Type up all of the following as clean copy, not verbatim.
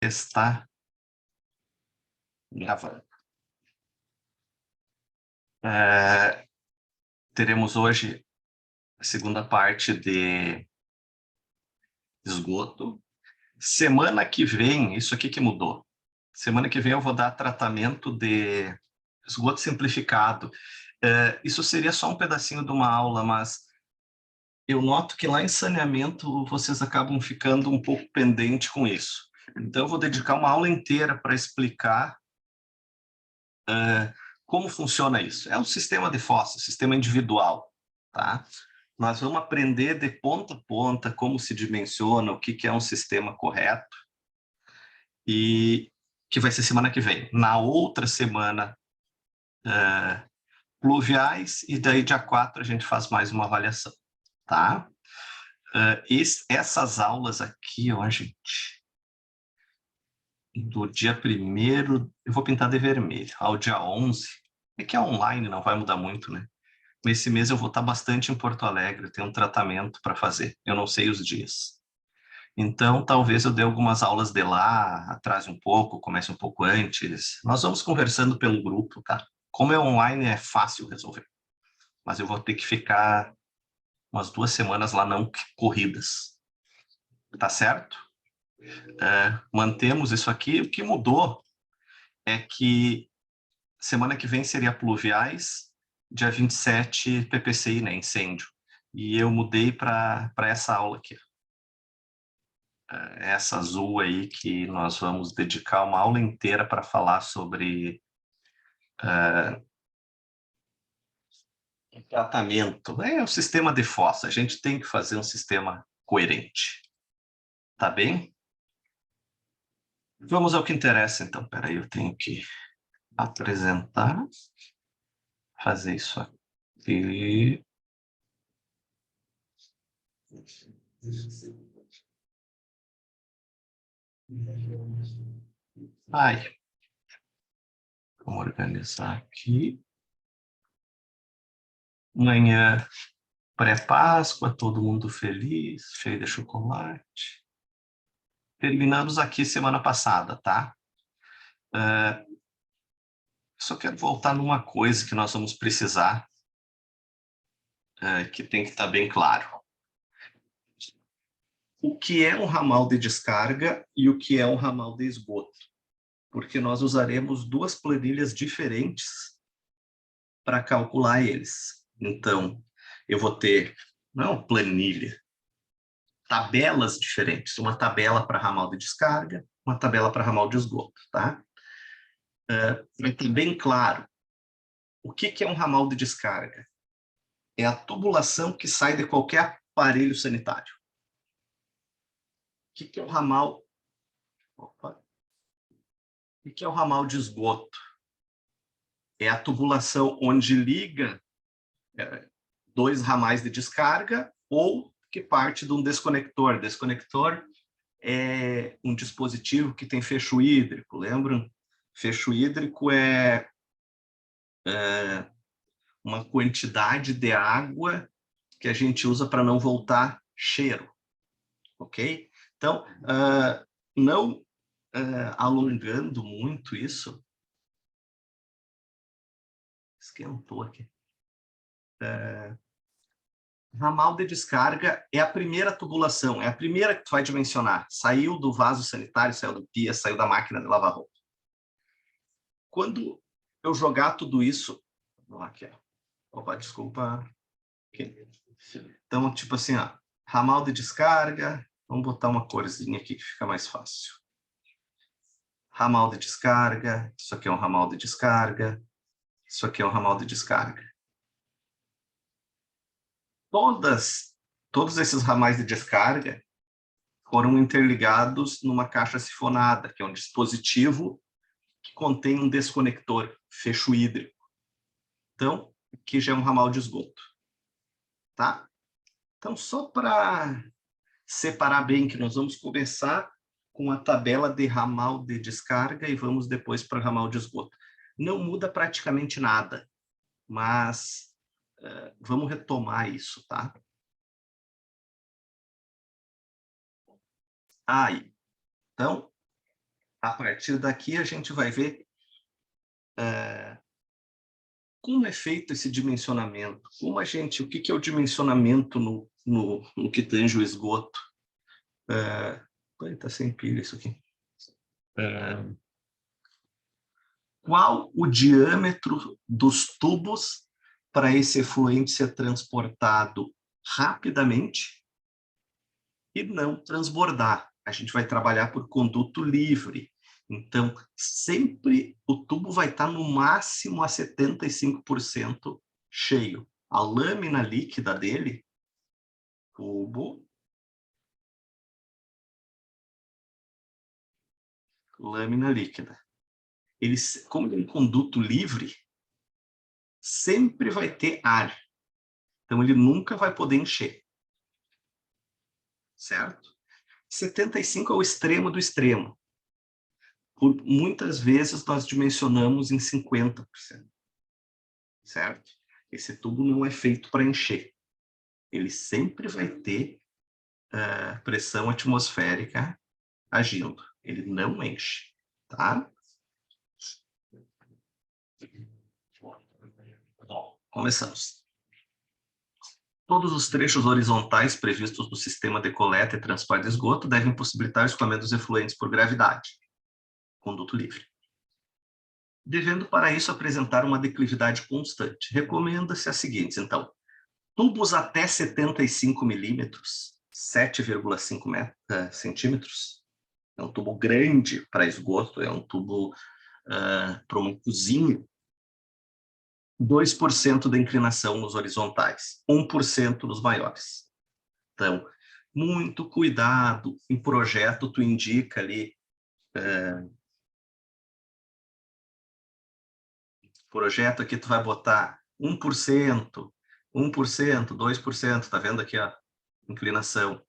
está gravando. Teremos hoje a segunda parte de esgoto. Semana que vem, isso aqui que mudou. Semana que vem eu vou dar tratamento de esgoto simplificado. Isso seria só um pedacinho de uma aula, mas eu noto que lá em saneamento vocês acabam ficando um pouco pendente com isso. Então eu vou dedicar uma aula inteira para explicar como funciona isso. É um sistema de fossa, sistema individual, tá? Nós vamos aprender de ponta a ponta como se dimensiona, o que é um sistema correto, e que vai ser semana que vem. Na outra semana, pluviais, e daí dia 4 a gente faz mais uma avaliação, tá? Essas aulas aqui, ó, gente, do dia 1º, eu vou pintar de vermelho, ao dia 11, é que é online, não vai mudar muito, né? Nesse mês eu vou estar bastante em Porto Alegre, tenho um tratamento para fazer, eu não sei os dias. Então, talvez eu dê algumas aulas de lá, atrase um pouco, comece um pouco antes. Nós vamos conversando pelo grupo, tá? Como é online, é fácil resolver. Mas eu vou ter que ficar umas 2 semanas lá não corridas. Tá certo? Mantemos isso aqui. O que mudou é que semana que vem seria pluviais, dia 27 PPCI, né, incêndio. E eu mudei para essa aula aqui. Essa azul aí, que nós vamos dedicar uma aula inteira para falar sobre tratamento. É o sistema de fossa, a gente tem que fazer um sistema coerente. Tá bem? Vamos ao que interessa, então. Espera aí, eu tenho que apresentar, fazer isso aqui. Ai, vamos organizar aqui. Manhã pré-Páscoa, todo mundo feliz, cheio de chocolate. Terminamos aqui semana passada, tá? Só quero voltar numa coisa que nós vamos precisar, que tem que estar bem claro. O que é um ramal de descarga e o que é um ramal de esgoto? Porque nós usaremos 2 planilhas diferentes para calcular eles. Então, eu vou ter, não planilha, tabelas diferentes. Uma tabela para ramal de descarga, uma tabela para ramal de esgoto, tá? Vai ter bem claro o que é um ramal de descarga. É a tubulação que sai de qualquer aparelho sanitário. O que é o ramal? Opa. O que é o ramal de esgoto? É a tubulação onde liga 2 ramais de descarga ou que parte de um desconector. Desconector é um dispositivo que tem fecho hídrico, lembram? Fecho hídrico é uma quantidade de água que a gente usa para não voltar cheiro, ok? Então, não alongando muito isso, esquentou aqui. Ramal de descarga é a primeira tubulação, é a primeira que tu vai dimensionar. Saiu do vaso sanitário, saiu do pia, saiu da máquina de lavar roupa. Quando eu jogar tudo isso... Aqui, ó. Opa, desculpa. Aqui. Então, tipo assim, ó, ramal de descarga, vamos botar uma corzinha aqui que fica mais fácil. Ramal de descarga, isso aqui é um ramal de descarga, isso aqui é um ramal de descarga. Todos esses ramais de descarga foram interligados numa caixa sifonada, que é um dispositivo que contém um desconector, fecho hídrico. Então, aqui já é um ramal de esgoto. Tá? Então, só para separar bem, que nós vamos começar com a tabela de ramal de descarga e vamos depois para o ramal de esgoto. Não muda praticamente nada, mas vamos retomar isso, tá? Aí, então, A partir daqui, a gente vai ver como é feito esse dimensionamento. O que é o dimensionamento no que tange o esgoto? Está sem pilha isso aqui. Qual o diâmetro dos tubos para esse efluente ser transportado rapidamente e não transbordar? A gente vai trabalhar por conduto livre. Então, sempre o tubo vai estar no máximo a 75% cheio. A lâmina líquida dele, tubo, lâmina líquida. Como ele é um conduto livre, sempre vai ter ar. Então, ele nunca vai poder encher. Certo? 75 é o extremo do extremo. Muitas vezes nós dimensionamos em 50%. Certo? Esse tubo não é feito para encher. Ele sempre vai ter pressão atmosférica agindo. Ele não enche. Tá? Bom, começamos. Todos os trechos horizontais previstos no sistema de coleta e transporte de esgoto devem possibilitar o escoamento dos efluentes por gravidade. Conduto livre. Devendo, para isso, apresentar uma declividade constante. Recomenda-se as seguintes, então. Tubos até 75 milímetros, 7,5 centímetros. É um tubo grande para esgoto, é um tubo para uma cozinha. 2% da inclinação nos horizontais, 1% nos maiores. Então, muito cuidado. Em projeto, tu indica ali... projeto aqui tu vai botar 1%, 2%, tá vendo aqui a inclinação?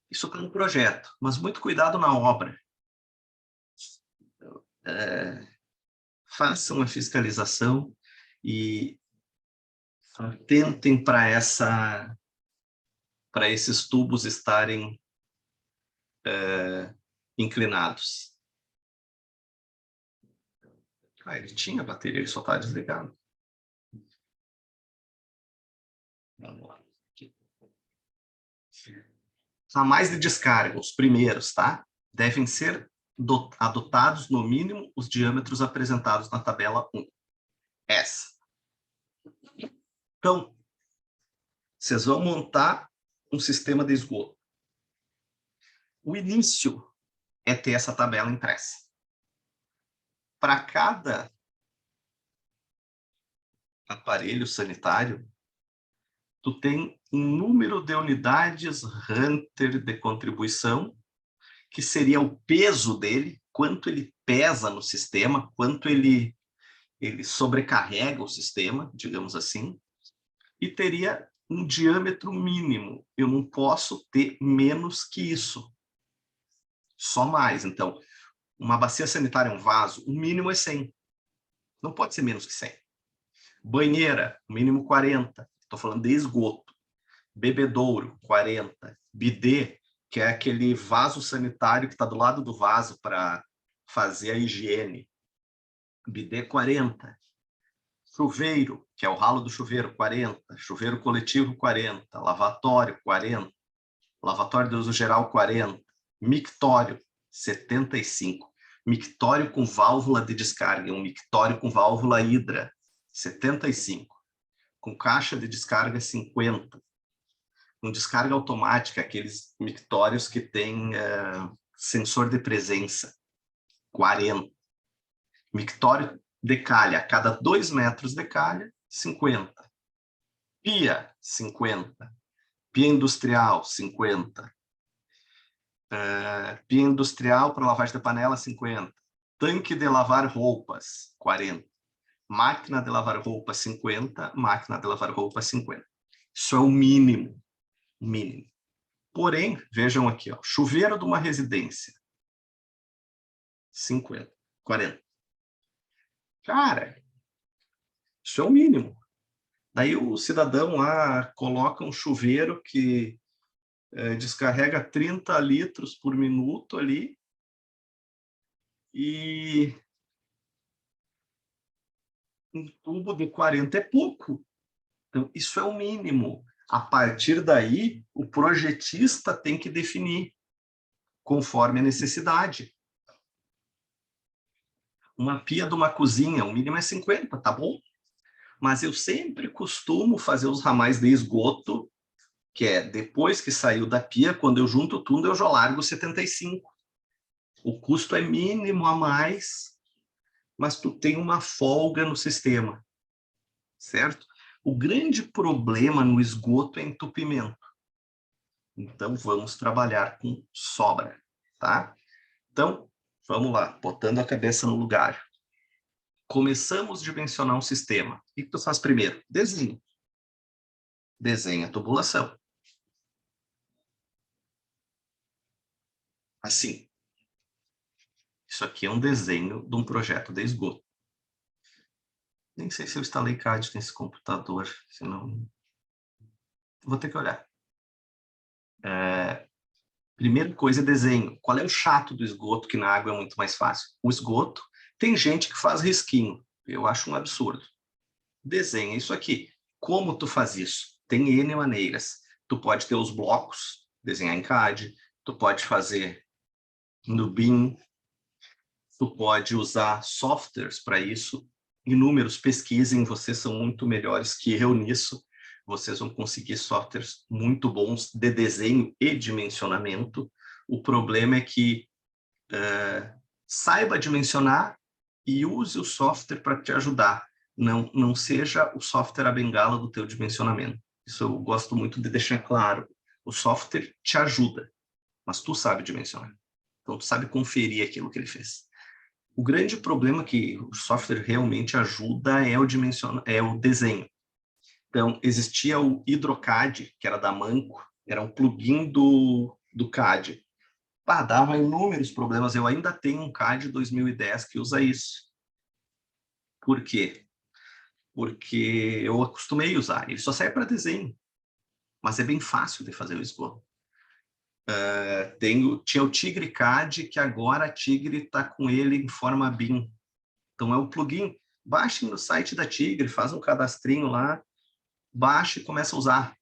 Isso está no projeto, mas muito cuidado na obra. Façam a fiscalização e atentem para esses tubos estarem inclinados. Ele tinha bateria, ele só está desligado. Vamos lá. Ramais de descarga, os primeiros, tá? Devem ser adotados, no mínimo, os diâmetros apresentados na tabela 1. Essa. Então, vocês vão montar um sistema de esgoto. O início é ter essa tabela impressa. Para cada aparelho sanitário, tu tem um número de unidades Hunter de contribuição, que seria o peso dele, quanto ele pesa no sistema, quanto ele sobrecarrega o sistema, digamos assim, e teria um diâmetro mínimo. Eu não posso ter menos que isso. Só mais. Então, uma bacia sanitária, um vaso, o mínimo é 100. Não pode ser menos que 100. Banheira, mínimo 40. Estou falando de esgoto. Bebedouro, 40. Bidê, que é aquele vaso sanitário que está do lado do vaso para fazer a higiene. Bidê, 40. Chuveiro, que é o ralo do chuveiro, 40. Chuveiro coletivo, 40. Lavatório, 40. Lavatório de uso geral, 40. Mictório, 75. Mictório com válvula de descarga, um mictório com válvula hidra, 75. Com caixa de descarga, 50. Com descarga automática, aqueles mictórios que têm sensor de presença, 40. Mictório de calha, a cada 2 metros de calha, 50. Pia, 50. Pia industrial, 50. Pia industrial para lavagem de panela, 50. Tanque de lavar roupas, 40. Máquina de lavar roupas, 50. Máquina de lavar roupas, 50. Isso é o mínimo. Mínimo. Porém, vejam aqui, ó, chuveiro de uma residência, 50, 40. Cara, isso é o mínimo. Daí o cidadão lá coloca um chuveiro que descarrega 30 litros por minuto ali, E um tubo de 40 é pouco. Então, isso é o mínimo. A partir daí, o projetista tem que definir, conforme a necessidade. Uma pia de uma cozinha, o mínimo é 50, tá bom? Mas eu sempre costumo fazer os ramais de esgoto, que é depois que saiu da pia, quando eu junto tudo, eu já largo 75. O custo é mínimo a mais, mas tu tem uma folga no sistema, certo? O grande problema no esgoto é entupimento. Então, vamos trabalhar com sobra, tá? Então, vamos lá, botando a cabeça no lugar. Começamos a dimensionar um sistema. O que tu faz primeiro? Desenho. Desenha a tubulação. Assim. Isso aqui é um desenho de um projeto de esgoto. Nem sei se eu instalei CAD nesse computador, senão... Vou ter que olhar. Primeira coisa é desenho. Qual é o chato do esgoto, que na água é muito mais fácil? O esgoto, tem gente que faz risquinho. Eu acho um absurdo. Desenha isso aqui. Como tu faz isso? Tem N maneiras. Tu pode ter os blocos, desenhar em CAD. Tu pode fazer no BIM. Tu pode usar softwares para isso. Inúmeros, pesquisem, vocês são muito melhores que eu nisso. Vocês vão conseguir softwares muito bons de desenho e dimensionamento. O problema é que saiba dimensionar e use o software para te ajudar. Não seja o software a bengala do teu dimensionamento. Isso eu gosto muito de deixar claro. O software te ajuda, mas tu sabe dimensionar. Então, tu sabe conferir aquilo que ele fez. O grande problema que o software realmente ajuda é o desenho. Então, existia o HydroCAD, que era da Manco, era um plugin do CAD. Dava inúmeros problemas. Eu ainda tenho um CAD 2010 que usa isso. Por quê? Porque eu acostumei a usar. Ele só serve para desenho, mas é bem fácil de fazer o esgoto. Tinha o Tigre CAD, que agora a Tigre está com ele em forma BIM. Então é o plugin. Baixe no site da Tigre, faz um cadastrinho lá, baixe e começa a usar.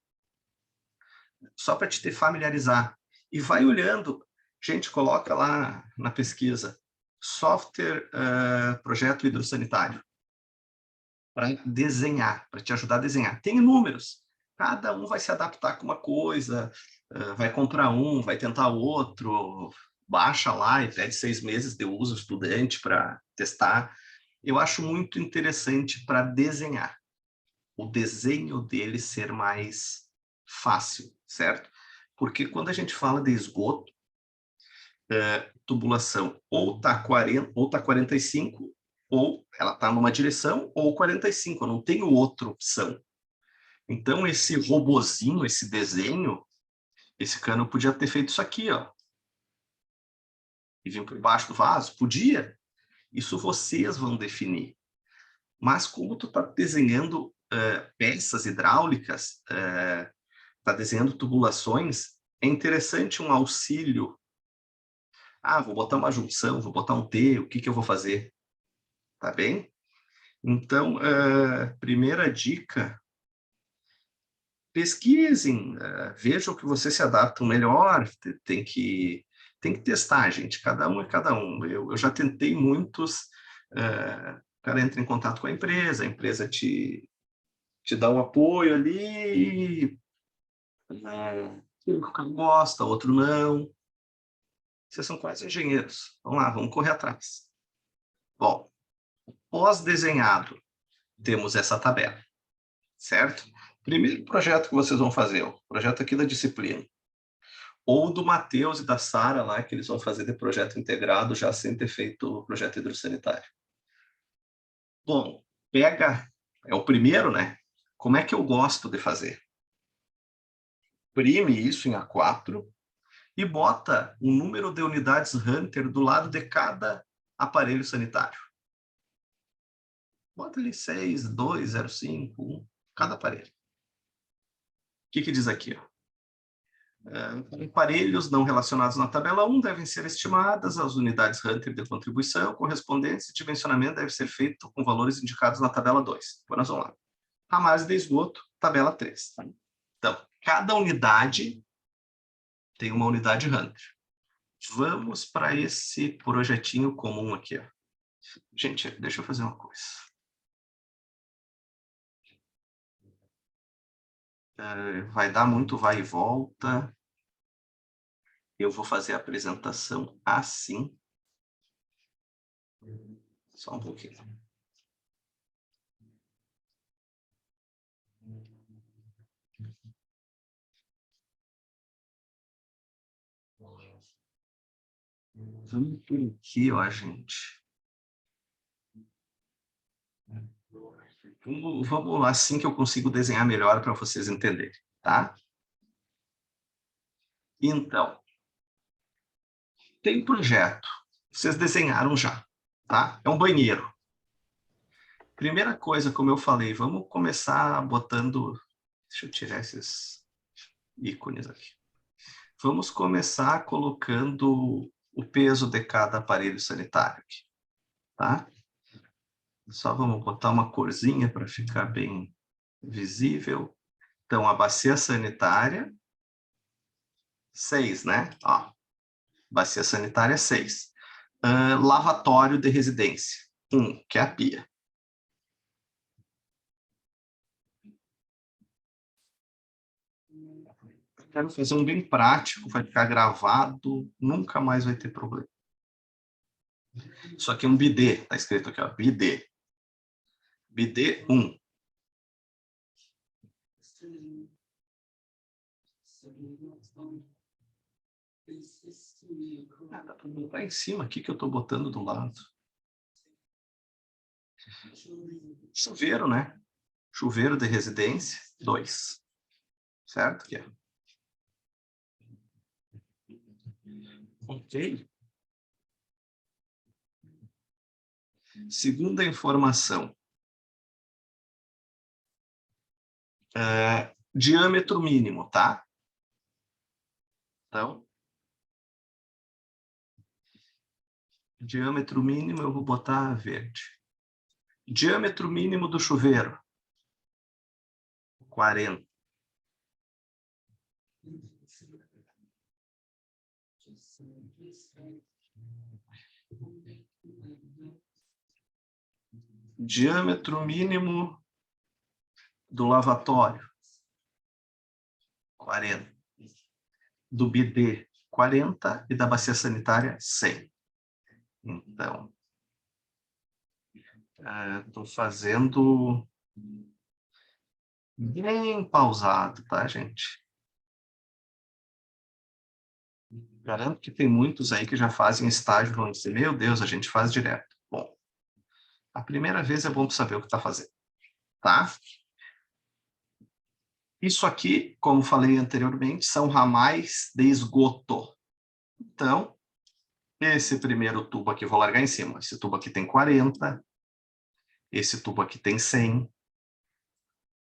Só para te familiarizar. E vai olhando. Gente, coloca lá na pesquisa. Software projeto hidrossanitário. Para desenhar, para te ajudar a desenhar. Tem números. Cada um vai se adaptar com uma coisa, vai comprar um, vai tentar outro, baixa lá e pede 6 meses de uso estudante para testar. Eu acho muito interessante para desenhar. O desenho dele ser mais fácil, certo? Porque quando a gente fala de esgoto, tubulação ou está 40, ou está 45, ou ela está numa direção, ou 45, eu não tenho outra opção. Então, esse robozinho, esse desenho, esse cano podia ter feito isso aqui, ó. E vir por baixo do vaso? Podia. Isso vocês vão definir. Mas como tu está desenhando peças hidráulicas, está desenhando tubulações, é interessante um auxílio. Vou botar uma junção, vou botar um T, o que que eu vou fazer? Tá bem? Então, primeira dica, pesquisem, vejam que vocês se adaptam melhor, tem que testar, gente, cada um é cada um. Eu já tentei muitos, o cara entra em contato com a empresa te dá um apoio ali, um gosta, outro não. Vocês são quase engenheiros. Vamos lá, vamos correr atrás. Bom, pós-desenhado, temos essa tabela, certo? Primeiro projeto que vocês vão fazer, o projeto aqui da disciplina, ou do Matheus e da Sara lá, que eles vão fazer de projeto integrado, já sem ter feito o projeto hidrossanitário. Bom, é o primeiro, né? Como é que eu gosto de fazer? Imprime isso em A4 e bota o número de unidades Hunter do lado de cada aparelho sanitário. Bota ali 6, 2, 0, 5, 1, cada aparelho. O que diz aqui? Ó? Aparelhos não relacionados na tabela 1 devem ser estimadas, as unidades Hunter de contribuição correspondentes e dimensionamento deve ser feito com valores indicados na tabela 2. Agora vamos lá. Ramais de esgoto, tabela 3. Então, cada unidade tem uma unidade Hunter. Vamos para esse projetinho comum aqui. Ó. Gente, deixa eu fazer uma coisa. Vai dar muito vai e volta. Eu vou fazer a apresentação assim. Só um pouquinho. Vamos por aqui, ó, gente. Vamos lá, assim que eu consigo desenhar melhor para vocês entenderem, tá? Então, tem um projeto. Vocês desenharam já, tá? É um banheiro. Primeira coisa, como eu falei, vamos começar botando... Deixa eu tirar esses ícones aqui. Vamos começar colocando o peso de cada aparelho sanitário aqui, tá? Só vamos botar uma corzinha para ficar bem visível. Então, a bacia sanitária, 6, né? Ó, bacia sanitária, 6. Lavatório de residência, 1, que é a pia. Quero fazer um bem prático, vai ficar gravado, nunca mais vai ter problema. Isso aqui é um bidê, está escrito aqui, ó, bidê. Bidê 1. Dá para botar em cima aqui que eu estou botando do lado. Chuveiro, né? Chuveiro de residência, 2. Certo? Aqui, ó. Ok. Segunda informação. Diâmetro mínimo, tá? Então, diâmetro mínimo eu vou botar verde. Diâmetro mínimo do chuveiro, 40. Diâmetro mínimo do lavatório, 40. Do bidê, 40. E da bacia sanitária, 100. Então, estou fazendo bem pausado, tá, gente? Garanto que tem muitos aí que já fazem estágio e vão dizer, meu Deus, a gente faz direto. Bom, a primeira vez é bom saber o que está fazendo, tá? Isso aqui, como falei anteriormente, são ramais de esgoto. Então, esse primeiro tubo aqui, vou largar em cima. Esse tubo aqui tem 40. Esse tubo aqui tem 100.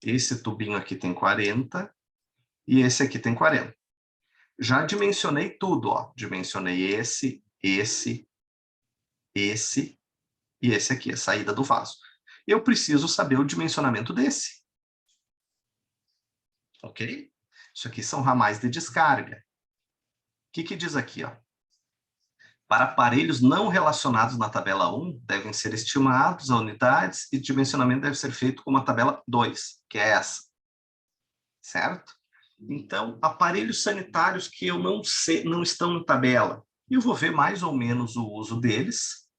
Esse tubinho aqui tem 40. E esse aqui tem 40. Já dimensionei tudo, ó. Dimensionei esse e esse aqui, a saída do vaso. Eu preciso saber o dimensionamento desse. Ok? Isso aqui são ramais de descarga. O que diz aqui, ó? Para aparelhos não relacionados na tabela 1, devem ser estimados a unidades e dimensionamento deve ser feito com a tabela 2, que é essa. Certo? Então, aparelhos sanitários que eu não sei, não estão na tabela. Eu vou ver mais ou menos o uso deles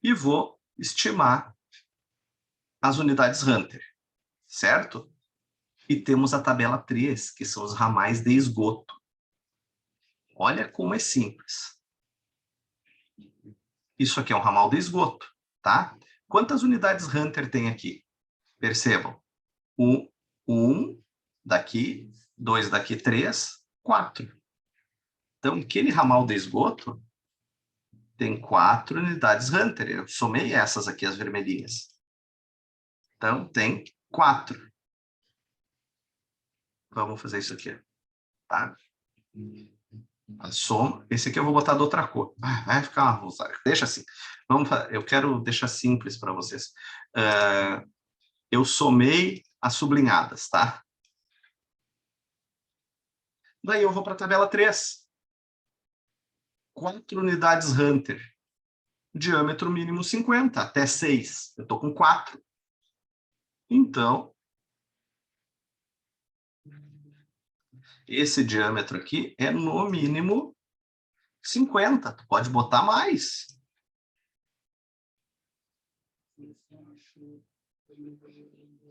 e vou estimar as unidades Hunter. Certo? E temos a tabela 3, que são os ramais de esgoto. Olha como é simples. Isso aqui é um ramal de esgoto, tá? Quantas unidades Hunter tem aqui? Percebam. 1 daqui, 2 daqui, 3, 4. Então, aquele ramal de esgoto tem 4 unidades Hunter. Eu somei essas aqui, as vermelhinhas. Então, tem 4. Vamos fazer isso aqui. tá? A soma, esse aqui eu vou botar de outra cor. Vai ficar uma rosário. Deixa assim. Eu quero deixar simples para vocês. Eu somei as sublinhadas, tá? Daí eu vou para a tabela 3. 4 unidades Hunter. Diâmetro mínimo 50, até 6. Eu estou com 4. Então, esse diâmetro aqui é no mínimo 50. Tu pode botar mais.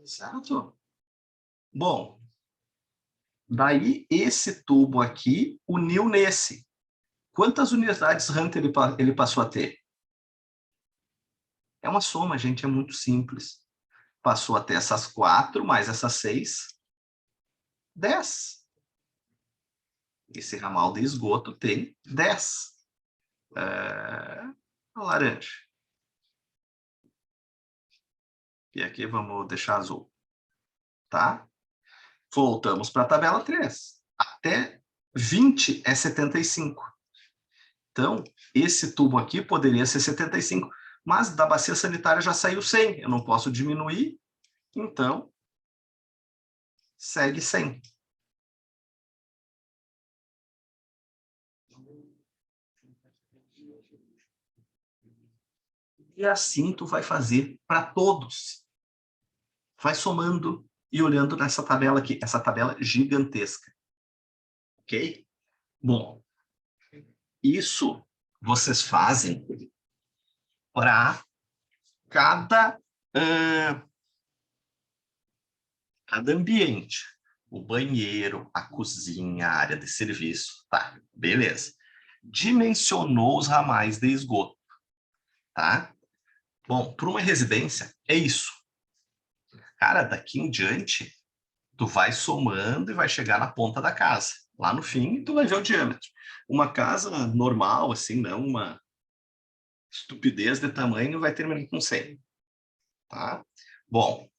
Certo? Bom, daí esse tubo aqui uniu nesse. Quantas unidades Hunter ele passou a ter? É uma soma, gente, é muito simples. Passou a ter essas 4, mais essas 6, 10. Esse ramal de esgoto tem 10. Laranja. E aqui vamos deixar azul. Tá? Voltamos para a tabela 3. Até 20 é 75. Então, esse tubo aqui poderia ser 75, mas da bacia sanitária já saiu 100. Eu não posso diminuir, então segue 100. E assim tu vai fazer para todos. Vai somando e olhando nessa tabela aqui, essa tabela gigantesca. Ok? Bom, isso vocês fazem para cada ambiente. O banheiro, a cozinha, a área de serviço. Tá, beleza. Dimensionou os ramais de esgoto. Tá? Bom, para uma residência, é isso. Cara, daqui em diante, tu vai somando e vai chegar na ponta da casa. Lá no fim, tu vai ver o diâmetro. Uma casa normal, assim, não uma estupidez de tamanho, vai terminar com 100. Tá? Bom,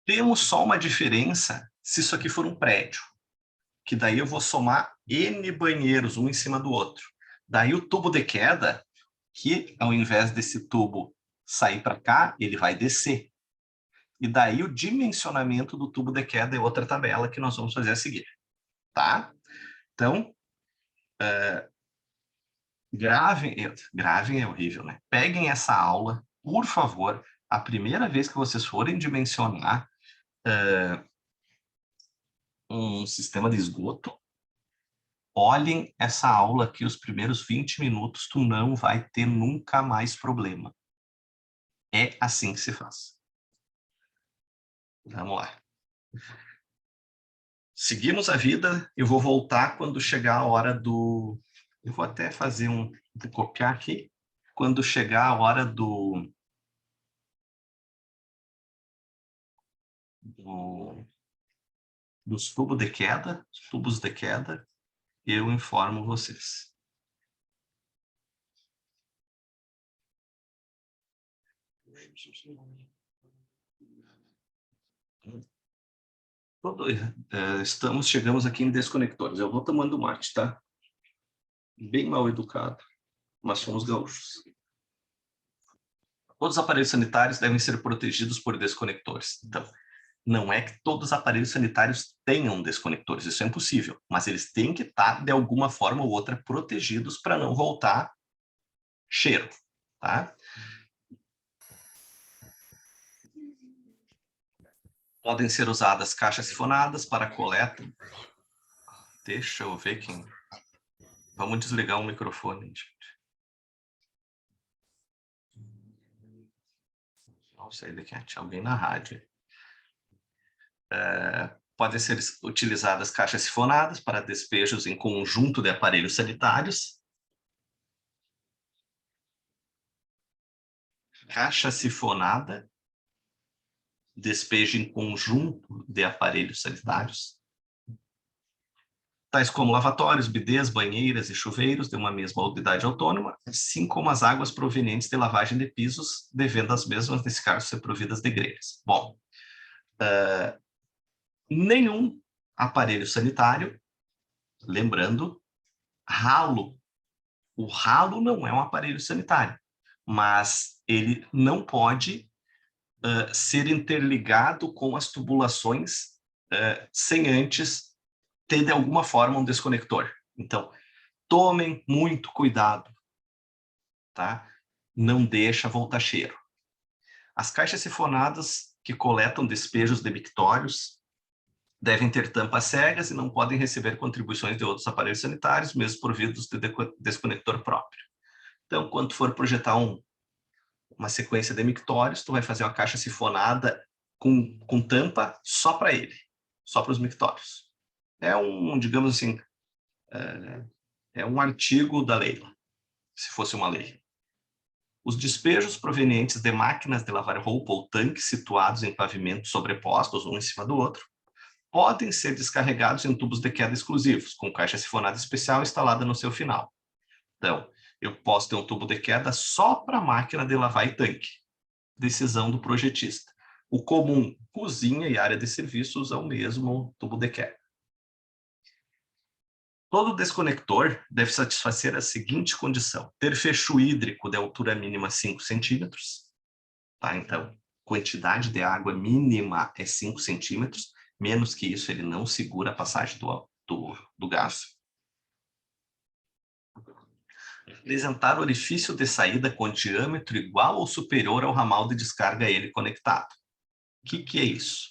temos só uma diferença se isso aqui for um prédio, que daí eu vou somar N banheiros, um em cima do outro. Daí o tubo de queda, que ao invés desse tubo sair para cá, ele vai descer. E daí o dimensionamento do tubo de queda é outra tabela que nós vamos fazer a seguir. Tá? Então, gravem é horrível, né? Peguem essa aula, por favor, a primeira vez que vocês forem dimensionar um sistema de esgoto, olhem essa aula aqui, os primeiros 20 minutos, tu não vai ter nunca mais problema. É assim que se faz. Vamos lá. Seguimos a vida, eu vou voltar quando chegar a hora do... Eu vou até fazer vou copiar aqui. Quando chegar a hora dos tubos de queda, eu informo vocês. Chegamos aqui em desconectores. Eu vou tomando mate, tá? Bem mal educado, mas somos gaúchos. Todos os aparelhos sanitários devem ser protegidos por desconectores. Então, não é que todos os aparelhos sanitários tenham desconectores, isso é impossível, mas eles têm que estar, de alguma forma ou outra, protegidos para não voltar cheiro, tá? Podem ser usadas caixas sifonadas para coleta. Deixa eu ver quem... Vamos desligar o microfone, gente. Não sei de quem, tinha alguém na rádio. Podem ser utilizadas caixas sifonadas para despejos em conjunto de aparelhos sanitários. Caixa sifonada, despejo em conjunto de aparelhos sanitários. Tais como lavatórios, bidês, banheiras e chuveiros de uma mesma unidade autônoma, assim como as águas provenientes de lavagem de pisos, devendo as mesmas, nesse caso, ser providas de grelhas. Bom, nenhum aparelho sanitário Lembrando, ralo. O ralo não é um aparelho sanitário, mas ele não pode ser interligado com as tubulações sem antes ter, de alguma forma, um desconector. Então, tomem muito cuidado, tá? Não deixa voltar cheiro. As caixas sifonadas que coletam despejos de mictórios devem ter tampas cegas e não podem receber contribuições de outros aparelhos sanitários, mesmo providos de desconector próprio. Então, quando for projetar uma sequência de mictórios, tu vai fazer uma caixa sifonada com tampa só para ele, só para os mictórios. É digamos assim, é um artigo da lei, se fosse uma lei. Os despejos provenientes de máquinas de lavar roupa ou tanques situados em pavimentos sobrepostos um em cima do outro podem ser descarregados em tubos de queda exclusivos, com caixa sifonada especial instalada no seu final. Então, eu posso ter um tubo de queda só para a máquina de lavar e tanque. Decisão do projetista. O comum, cozinha e área de serviço, usa o mesmo tubo de queda. Todo desconector deve satisfazer a seguinte condição: ter fecho hídrico de altura mínima 5 centímetros. Tá? Então, quantidade de água mínima é 5 centímetros. Menos que isso, ele não segura a passagem do gás. Apresentar orifício de saída com diâmetro igual ou superior ao ramal de descarga a ele conectado. O que é isso?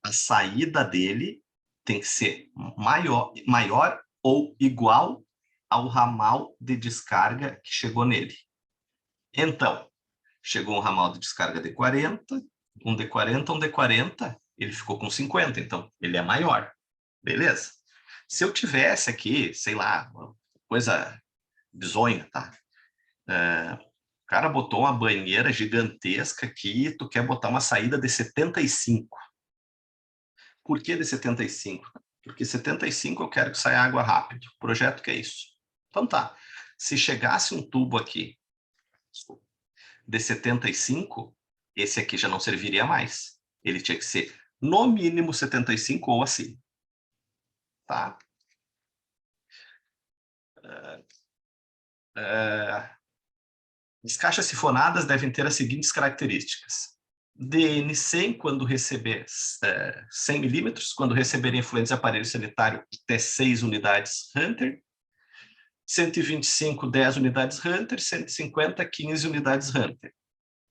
A saída dele tem que ser maior ou igual ao ramal de descarga que chegou nele. Então, chegou um ramal de descarga de 40, um de 40, um de 40, ele ficou com 50, então ele é maior. Beleza? Se eu tivesse aqui, sei lá, uma coisa bizonha, tá? O cara botou uma banheira gigantesca aqui e tu quer botar uma saída de 75. Por que de 75? Porque 75 eu quero que saia água rápido. O projeto que é isso. Então tá. Se chegasse um tubo aqui de 75, esse aqui já não serviria mais. Ele tinha que ser no mínimo 75 ou assim. Tá? As caixas sifonadas devem ter as seguintes características. DN100, quando receber 100 milímetros, quando receberem efluentes de aparelho sanitário, até 6 unidades Hunter. 125, 10 unidades Hunter. 150, 15 unidades Hunter.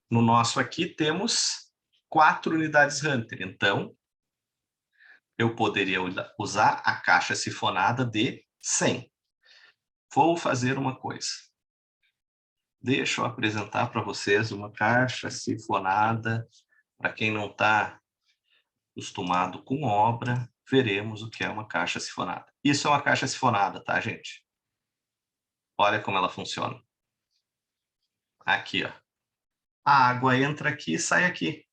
No nosso aqui temos 4 unidades Hunter. Então, eu poderia usar a caixa sifonada de 100. Vou fazer uma coisa. Deixa eu apresentar para vocês uma caixa sifonada. Para quem não está acostumado com obra, veremos o que é uma caixa sifonada. Isso é uma caixa sifonada, tá, gente? Olha como ela funciona. Aqui, ó. A água entra aqui e sai aqui.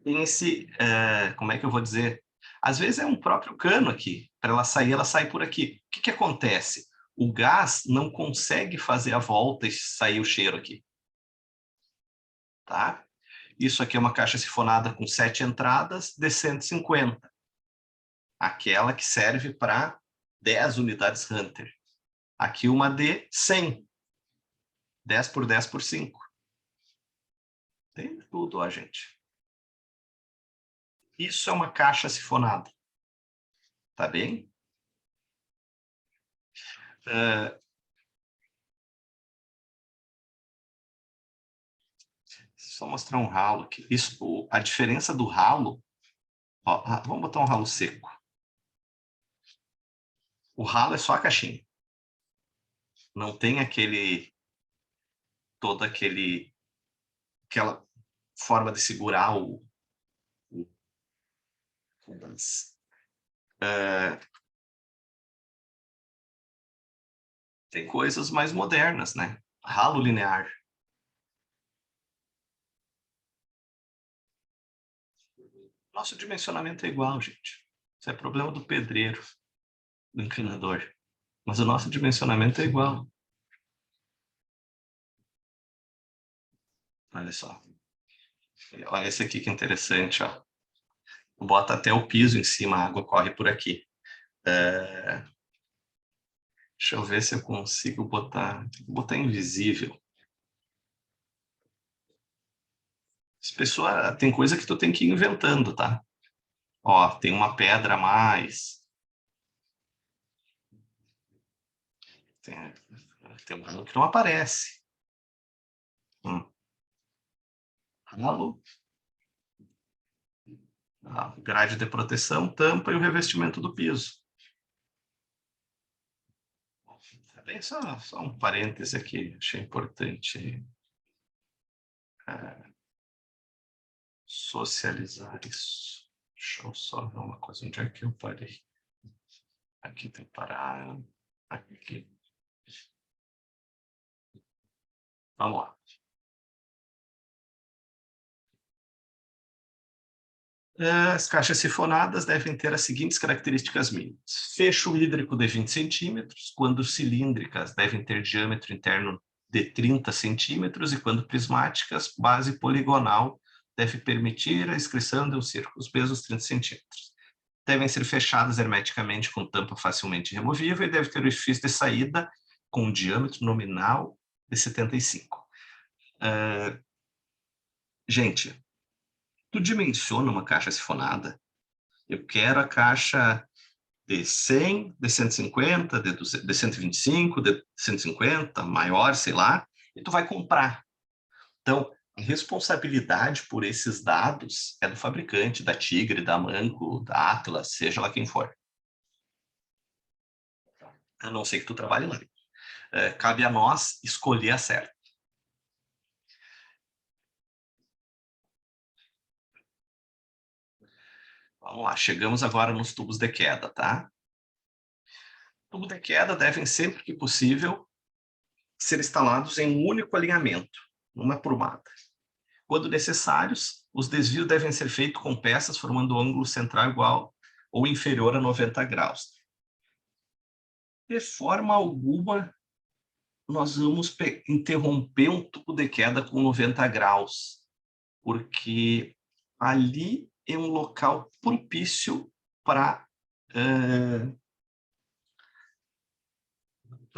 Tem esse, como é que eu vou dizer? Às vezes é um próprio cano aqui. Para ela sai por aqui. O que acontece? O gás não consegue fazer a volta e sair o cheiro aqui. Tá? Isso aqui é uma caixa sifonada com 7 entradas de 150. Aquela que serve para 10 unidades Hunter. Aqui uma de 100. 10 por 10 por 5. Tem tudo, ó, gente. Isso é uma caixa sifonada. Tá bem? Só mostrar um ralo aqui. Isso, a diferença do ralo... Ó, vamos botar um ralo seco. O ralo é só a caixinha. Não tem aquela forma de segurar tem coisas mais modernas, né? Ralo linear. Nosso dimensionamento é igual, gente. Isso é problema do pedreiro, do encanador. Mas o nosso dimensionamento é igual. Olha só. Olha esse aqui que interessante, ó. bota até o piso em cima, a água corre por aqui. Deixa eu ver se eu consigo botar invisível. Tem coisa que tu tem que ir inventando, tá? Ó, tem uma pedra a mais. Tem um que não aparece. Ralo. A grade de proteção, tampa e o revestimento do piso. Bem, só um parêntese aqui, achei importante socializar isso. Deixa eu só ver uma coisa, onde é que eu parei? Aqui tem que parar, aqui. Vamos lá. As caixas sifonadas devem ter as seguintes características mínimas. Fecho hídrico de 20 centímetros, quando cilíndricas devem ter diâmetro interno de 30 centímetros e quando prismáticas, base poligonal deve permitir a inscrição de um círculo, os pesos 30 centímetros. Devem ser fechadas hermeticamente com tampa facilmente removível e deve ter o orifício de saída com um diâmetro nominal de 75. Gente, tu dimensiona uma caixa sifonada? Eu quero a caixa de 100, de 150, de 125, de 150, maior, sei lá, e tu vai comprar. Então, a responsabilidade por esses dados é do fabricante, da Tigre, da Manco, da Atlas, seja lá quem for. A não ser que tu trabalhe lá. Cabe a nós escolher a certa. Vamos lá, chegamos agora nos tubos de queda, tá? Tubos de queda devem, sempre que possível, ser instalados em um único alinhamento, numa prumada. Quando necessários, os desvios devem ser feitos com peças formando ângulo central igual ou inferior a 90 graus. De forma alguma, nós vamos interromper um tubo de queda com 90 graus, porque ali é um local propício para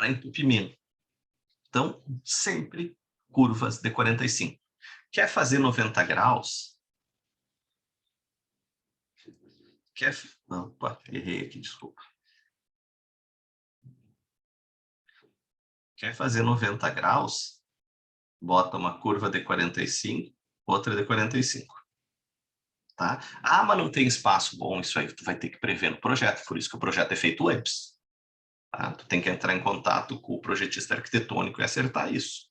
entupimento. Então, sempre curvas de 45. Quer fazer 90 graus? Não, errei aqui, desculpa. Quer fazer 90 graus? Bota uma curva de 45, outra de 45. Tá? Ah, mas não tem espaço. Bom, isso aí tu vai ter que prever no projeto, por isso que o projeto é feito antes. Tá? Tu tem que entrar em contato com o projetista arquitetônico e acertar isso.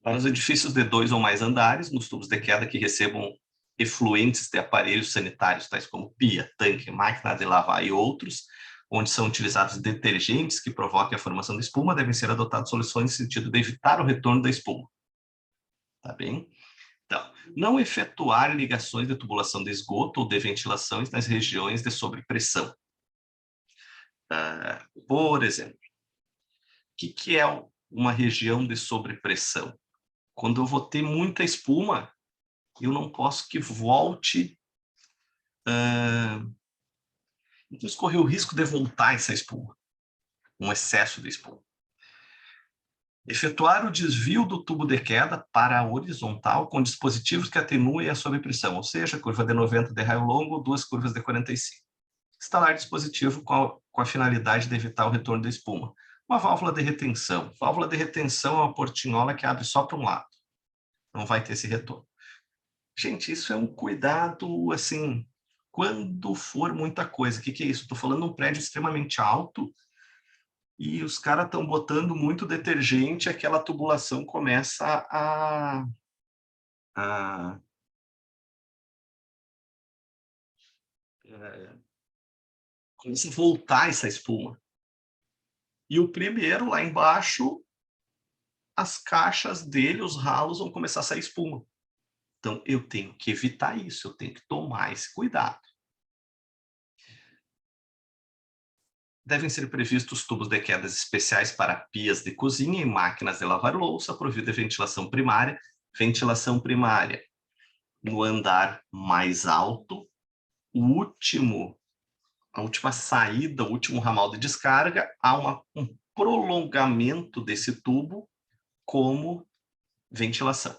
Para os edifícios de 2 ou mais andares, nos tubos de queda que recebam efluentes de aparelhos sanitários, tais como pia, tanque, máquina de lavar e outros, onde são utilizados detergentes que provoquem a formação de espuma, devem ser adotadas soluções no sentido de evitar o retorno da espuma. Tá bem? Então, não efetuar ligações de tubulação de esgoto ou de ventilações nas regiões de sobrepressão. Por exemplo, o que é uma região de sobrepressão? Quando eu vou ter muita espuma, eu não posso que volte... Então, correr o risco de voltar essa espuma, um excesso de espuma. Efetuar o desvio do tubo de queda para a horizontal com dispositivos que atenuem a sobrepressão, ou seja, curva de 90 de raio longo, 2 curvas de 45. Instalar dispositivo com a finalidade de evitar o retorno da espuma. Uma válvula de retenção. Válvula de retenção é uma portinhola que abre só para um lado. Não vai ter esse retorno. Gente, isso é um cuidado, assim, quando for muita coisa. O que é isso? Estou falando de um prédio extremamente alto e os caras estão botando muito detergente, aquela tubulação começa a começa a voltar essa espuma. E o primeiro, lá embaixo, as caixas dele, os ralos, vão começar a sair espuma. Então, eu tenho que evitar isso, eu tenho que tomar esse cuidado. Devem ser previstos tubos de quedas especiais para pias de cozinha e máquinas de lavar louça, provida de ventilação primária. Ventilação primária. no andar mais alto, a última saída, o último ramal de descarga, há um prolongamento desse tubo como ventilação.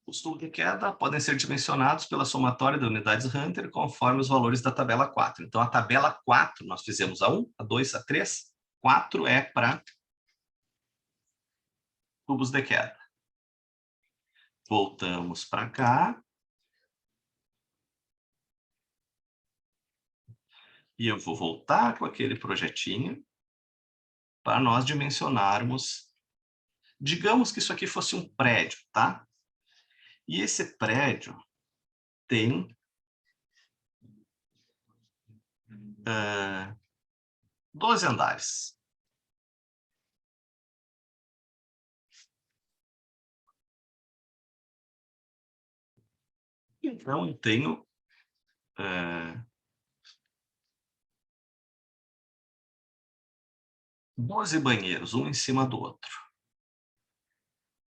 Os tubos de queda podem ser dimensionados pela somatória de unidades Hunter conforme os valores da tabela 4. Então, a tabela 4, nós fizemos a 1, a 2, a 3. 4 é para tubos de queda. Voltamos para cá. E eu vou voltar com aquele projetinho para nós dimensionarmos. Digamos que isso aqui fosse um prédio, tá? E esse prédio tem 12 andares. Então, eu tenho 12 banheiros, um em cima do outro.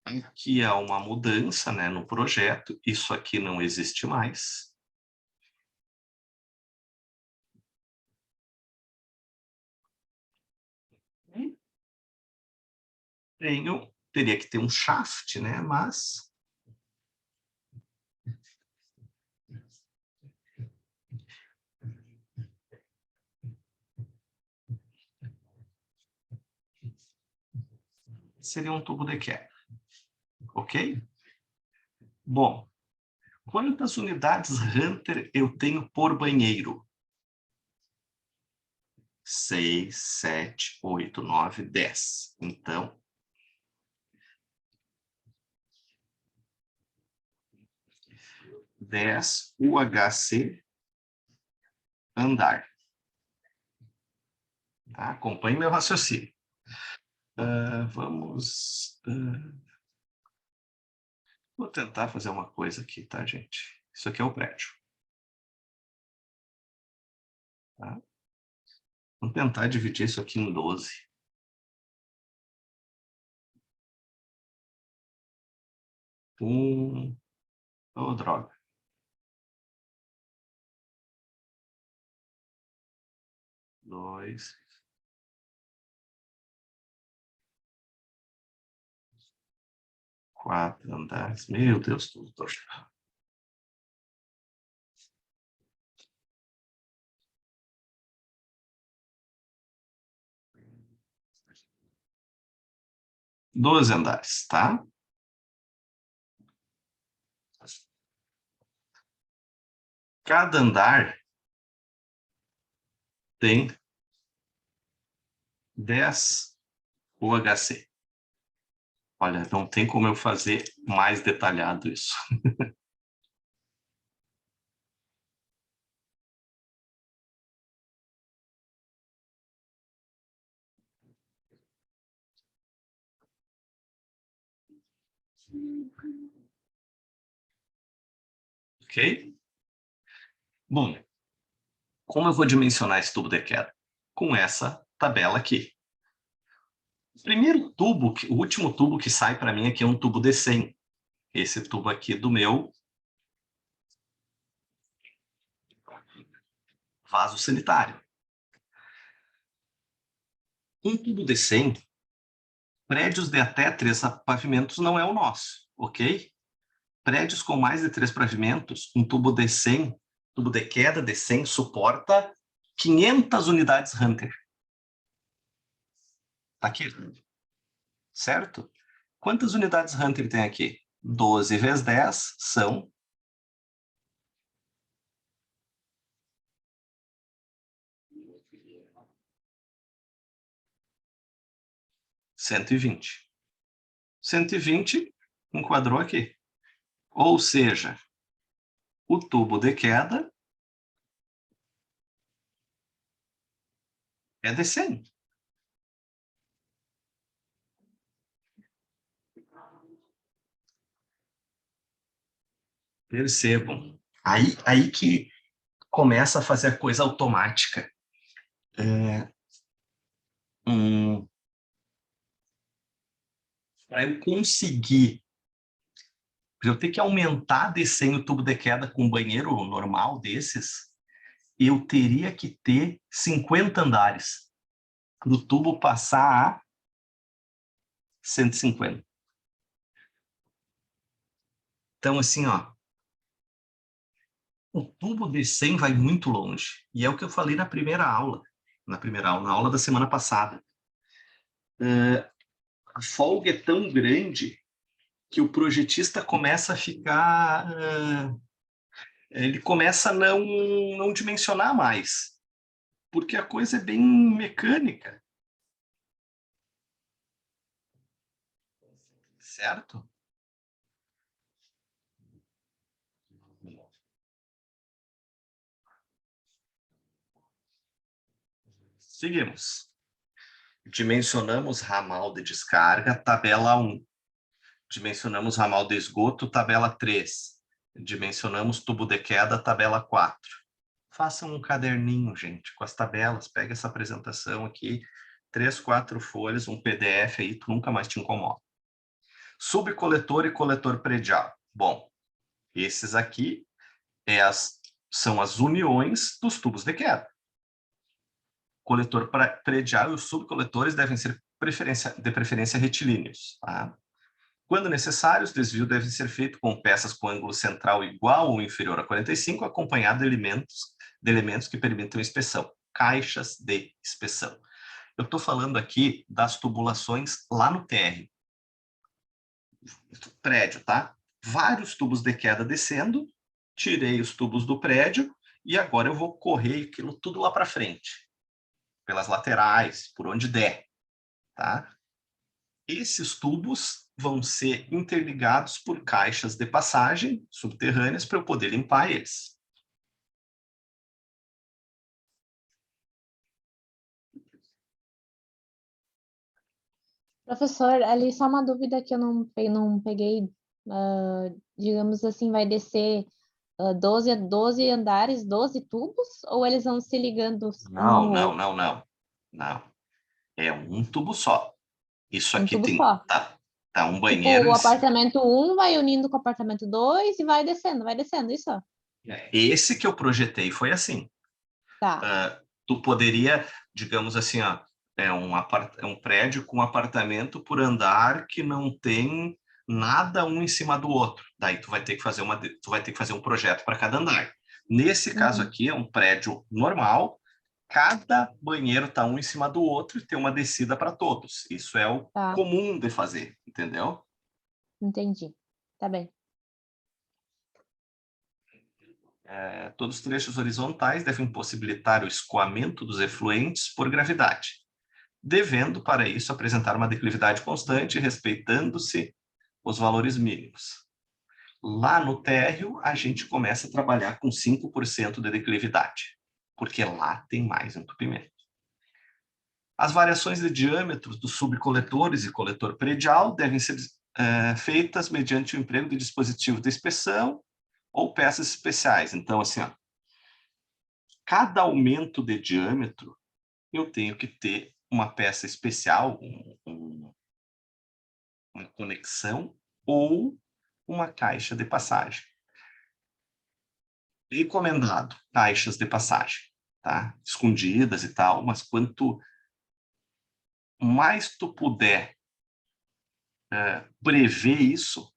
Aqui há uma mudança, né, no projeto. Isso aqui não existe mais. Teria que ter um shaft, né, mas seria um tubo de queda, ok? Bom, quantas unidades Hunter eu tenho por banheiro? 6, 7, 8, 9, 10. Então, 10 UHC andar. Tá? Acompanhe meu raciocínio. Vou tentar fazer uma coisa aqui, tá, gente? Isso aqui é o prédio. Tá? Vamos tentar dividir isso aqui em 12. Oh, droga. 2. 4 andares. Meu Deus, tudo torto. Doze andares, tá? Cada andar tem 10 UHC. Olha, não tem como eu fazer mais detalhado isso. Ok? Bom, como eu vou dimensionar esse tubo de queda? Com essa tabela aqui. O primeiro tubo, o último tubo que sai para mim aqui é um tubo de 100. Esse tubo aqui do meu vaso sanitário. Um tubo de 100, prédios de até 3 pavimentos não é o nosso, ok? Prédios com mais de 3 pavimentos, um tubo de 100, tubo de queda de 100 suporta 500 unidades Hunter. Tá aqui, certo? Quantas unidades Hunter tem aqui? 12 vezes 10 são 120. 120 enquadrou aqui. Ou seja, o tubo de queda é de 100. Percebam. Aí que começa a fazer a coisa automática. Para eu conseguir Para eu ter que aumentar descendo o tubo de queda com um banheiro normal desses, eu teria que ter 50 andares para o tubo passar a 150. Então, assim, ó, o tubo de 100 vai muito longe. E é o que eu falei na aula da semana passada. A folga é tão grande que o projetista começa a ficar... ele começa a não dimensionar mais, porque a coisa é bem mecânica. Certo? Seguimos. Dimensionamos ramal de descarga, tabela 1. Dimensionamos ramal de esgoto, tabela 3. Dimensionamos tubo de queda, tabela 4. Façam um caderninho, gente, com as tabelas. Pega essa apresentação aqui, 3, 4 folhas, um PDF aí, tu nunca mais te incomoda. Subcoletor e coletor predial. Bom, esses aqui são as uniões dos tubos de queda. Coletor predial e os subcoletores devem ser de preferência retilíneos. Tá? Quando necessário, os desvios devem ser feitos com peças com ângulo central igual ou inferior a 45, acompanhado de elementos que permitam inspeção, caixas de inspeção. Eu estou falando aqui das tubulações lá no térreo. Prédio, tá? Vários tubos de queda descendo, tirei os tubos do prédio e agora eu vou correr aquilo tudo lá para frente, pelas laterais, por onde der, tá? Esses tubos vão ser interligados por caixas de passagem subterrâneas para eu poder limpar eles. Professor, ali só uma dúvida que eu não peguei. Digamos assim, vai descer 12 andares, 12 tubos? Ou eles vão se ligando um no outro? Não. É um tubo só. Isso Um aqui tubo tem... só. Tá um Tipo, banheiro... o apartamento 1 vai unindo com o apartamento 2 e vai descendo, isso? Esse que eu projetei foi assim. Tá. Tu poderia, digamos assim, ó, é um prédio com apartamento por andar que não tem nada um em cima do outro. Daí tu vai ter que fazer um projeto para cada andar. Nesse caso Uhum. aqui é um prédio normal, cada banheiro está um em cima do outro e tem uma descida para todos. Isso é o Tá, comum de fazer, entendeu? entendi. Tá bem. Todos os trechos horizontais devem possibilitar o escoamento dos efluentes por gravidade, devendo, para isso, apresentar uma declividade constante, respeitando-se os valores mínimos. Lá no térreo, a gente começa a trabalhar com 5% de declividade, porque lá tem mais entupimento. As variações de diâmetros dos subcoletores e coletor predial devem ser feitas mediante o emprego de dispositivos de inspeção ou peças especiais. Então, assim, ó, cada aumento de diâmetro, eu tenho que ter uma peça especial, uma conexão ou uma caixa de passagem. Recomendado caixas de passagem, tá? Escondidas e tal, mas quanto mais tu puder prever isso,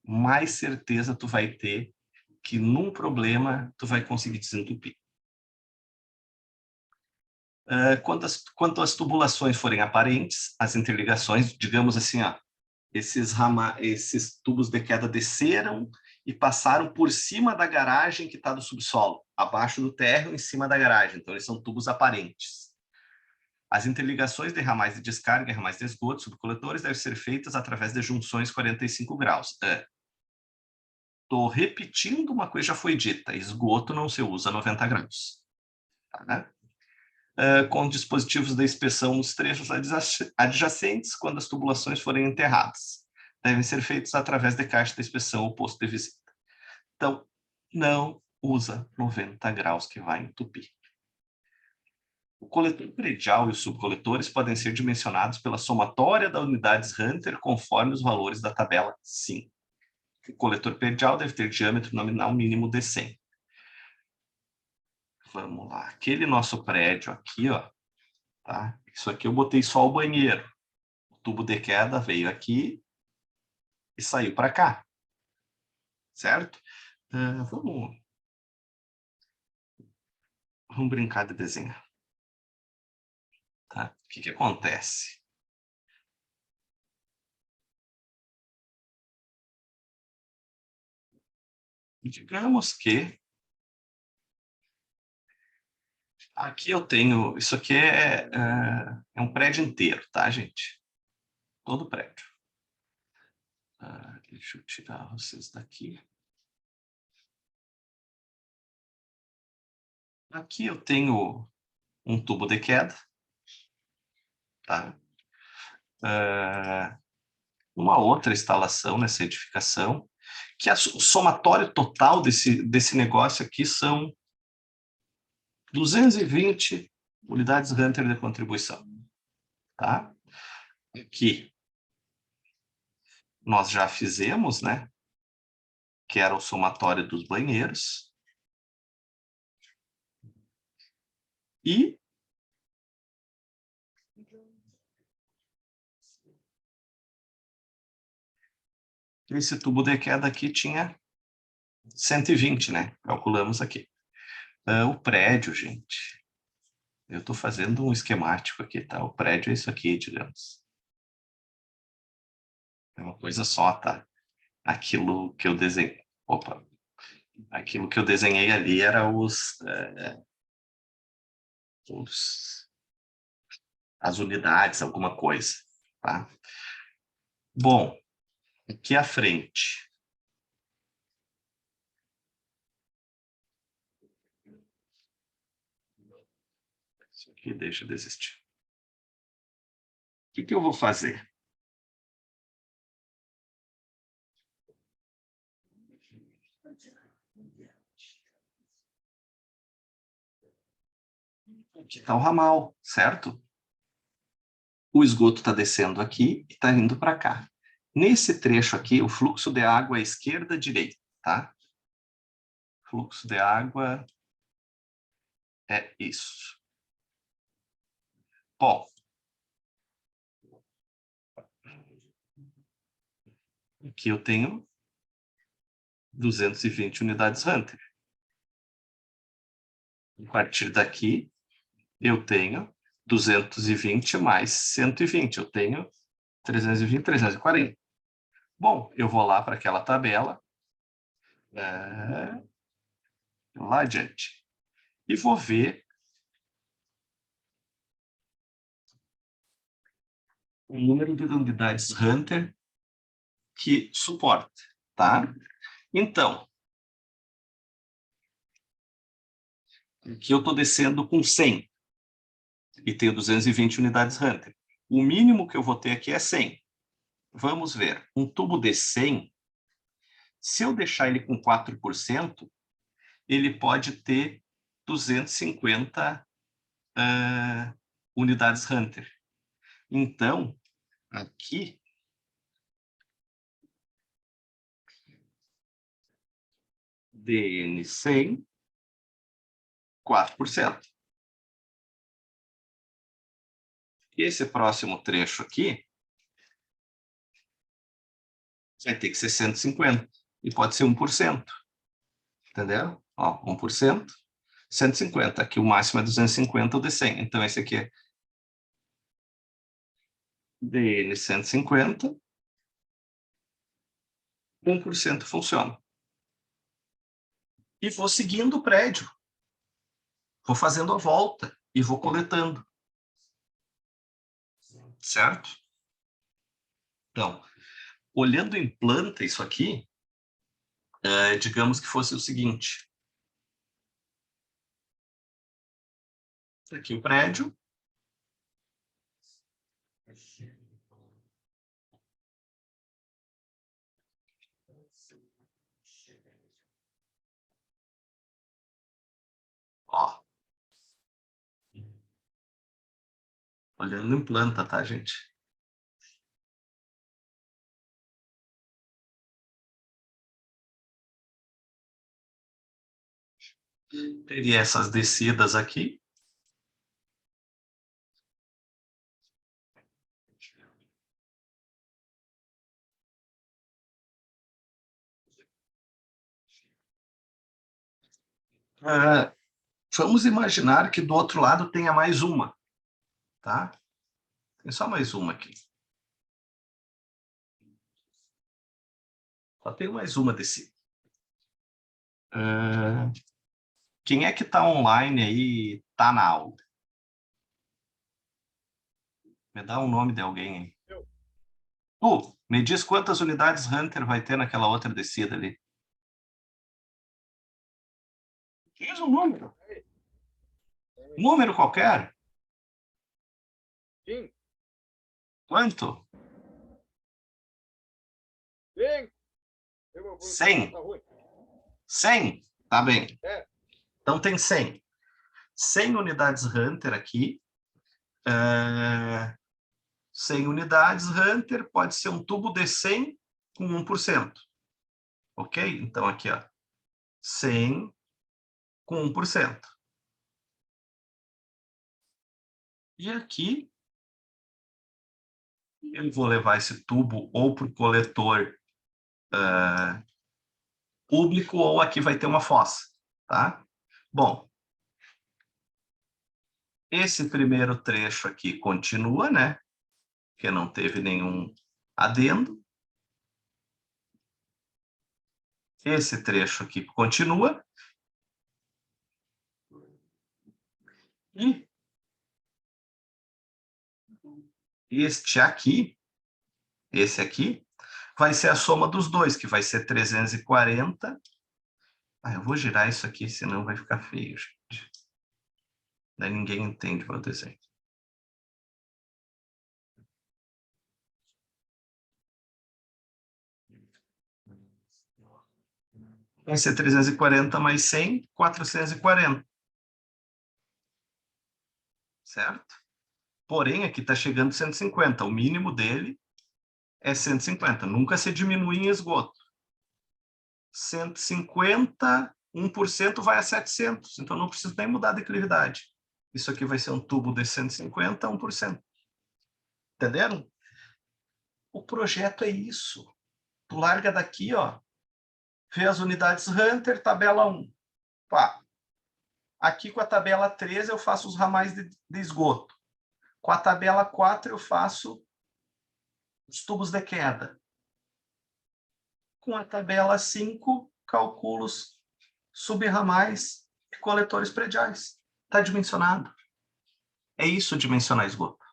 mais certeza tu vai ter que num problema tu vai conseguir desentupir. Quanto às tubulações forem aparentes, as interligações, digamos assim, ó, esses tubos de queda desceram e passaram por cima da garagem que está do subsolo, abaixo do térreo, em cima da garagem. Então, eles são tubos aparentes. As interligações de ramais de descarga e ramais de esgoto subcoletores devem ser feitas através de junções 45 graus. Estou repetindo uma coisa que já foi dita. Esgoto não se usa 90 graus. Tá? Com dispositivos de inspeção nos trechos adjacentes quando as tubulações forem enterradas. Devem ser feitos através de caixa de inspeção ou posto de visita. Então, não usa 90 graus que vai entupir. O coletor predial e os subcoletores podem ser dimensionados pela somatória das unidades Hunter conforme os valores da tabela 5. O coletor predial deve ter diâmetro nominal mínimo de 100. Vamos lá. Aquele nosso prédio aqui, ó, tá? Isso aqui eu botei só o banheiro. O tubo de queda veio aqui e saiu para cá. Certo? Vamos brincar de desenhar. Tá? O que acontece? Digamos que aqui eu tenho... Isso aqui é um prédio inteiro, tá, gente? Todo prédio. Deixa eu tirar vocês daqui. Aqui eu tenho um tubo de queda. Tá? Uma outra instalação nessa edificação, que o somatório total desse negócio aqui são 220 unidades Hunter de contribuição. Tá? Aqui nós já fizemos, né? Que era o somatório dos banheiros. E esse tubo de queda aqui tinha 120, né? Calculamos aqui. O prédio, gente. Eu estou fazendo um esquemático aqui, tá? O prédio é isso aqui, digamos. É uma coisa só, tá? Aquilo que eu desenhei. Opa! Aquilo que eu desenhei ali era as unidades, alguma coisa, tá? Bom, aqui à frente. Isso aqui deixa de existir. O que eu vou fazer? Aqui está o ramal, certo? O esgoto está descendo aqui e está indo para cá. Nesse trecho aqui, o fluxo de água é esquerda-direita, tá? Fluxo de água é isso. Bom, aqui eu tenho 220 unidades Hunter. A partir daqui, eu tenho 220 mais 120. Eu tenho 320, 340. Bom, eu vou lá para aquela tabela, lá adiante, e vou ver o número de unidades Hunter que suporta, tá? Então, aqui eu estou descendo com 100 e tenho 220 unidades Hunter. O mínimo que eu vou ter aqui é 100. Vamos ver, um tubo de 100, se eu deixar ele com 4%, ele pode ter 250 unidades Hunter. Então, aqui, DN 100, 4%. Esse próximo trecho aqui vai ter que ser 150, e pode ser 1%. Entendeu? Ó, 1%, 150. Aqui o máximo é 250, o de 100. Então, esse aqui é DN 150, 1% funciona. E vou seguindo o prédio. Vou fazendo a volta e vou coletando. Certo? Então, olhando em planta isso aqui, digamos que fosse o seguinte. Aqui o prédio. Ó. Olhando em planta, tá, gente? Teria essas descidas aqui. Vamos imaginar que do outro lado tenha mais uma, tá? Tem só mais uma aqui. Só tem mais uma descida. Quem é que está online aí, está na aula? Me dá um nome de alguém aí. Me diz quantas unidades Hunter vai ter naquela outra descida ali. Diz um número. Número qualquer. Sim. Quanto? 100. 100? Tá bem. É. Então tem 100. 100 unidades Hunter aqui. 100 unidades Hunter pode ser um tubo de 100 com 1%. Ok? Então aqui, ó. 100 com 1%. E aqui, eu vou levar esse tubo ou para o coletor público, ou aqui vai ter uma fossa, tá? Bom, esse primeiro trecho aqui continua, né? Porque não teve nenhum adendo. Esse trecho aqui continua. E este aqui, esse aqui, vai ser a soma dos dois, que vai ser 340. Eu vou girar isso aqui, senão vai ficar feio, gente. Daí ninguém entende o meu desenho. Vai ser 340 mais 100, 440. Certo? Porém, aqui está chegando 150. O mínimo dele é 150. Nunca se diminui em esgoto. 150, 1% vai a 700. Então, não preciso nem mudar a declividade. Isso aqui vai ser um tubo de 150 a 1%. Entenderam? O projeto é isso. Tu larga daqui, ó, vê as unidades Hunter, tabela 1. Pá. Aqui com a tabela 3 eu faço os ramais de esgoto. Com a tabela 4 eu faço os tubos de queda. Com a tabela 5, calculo os subramais e coletores prediais. Está dimensionado. É isso dimensionar esgoto.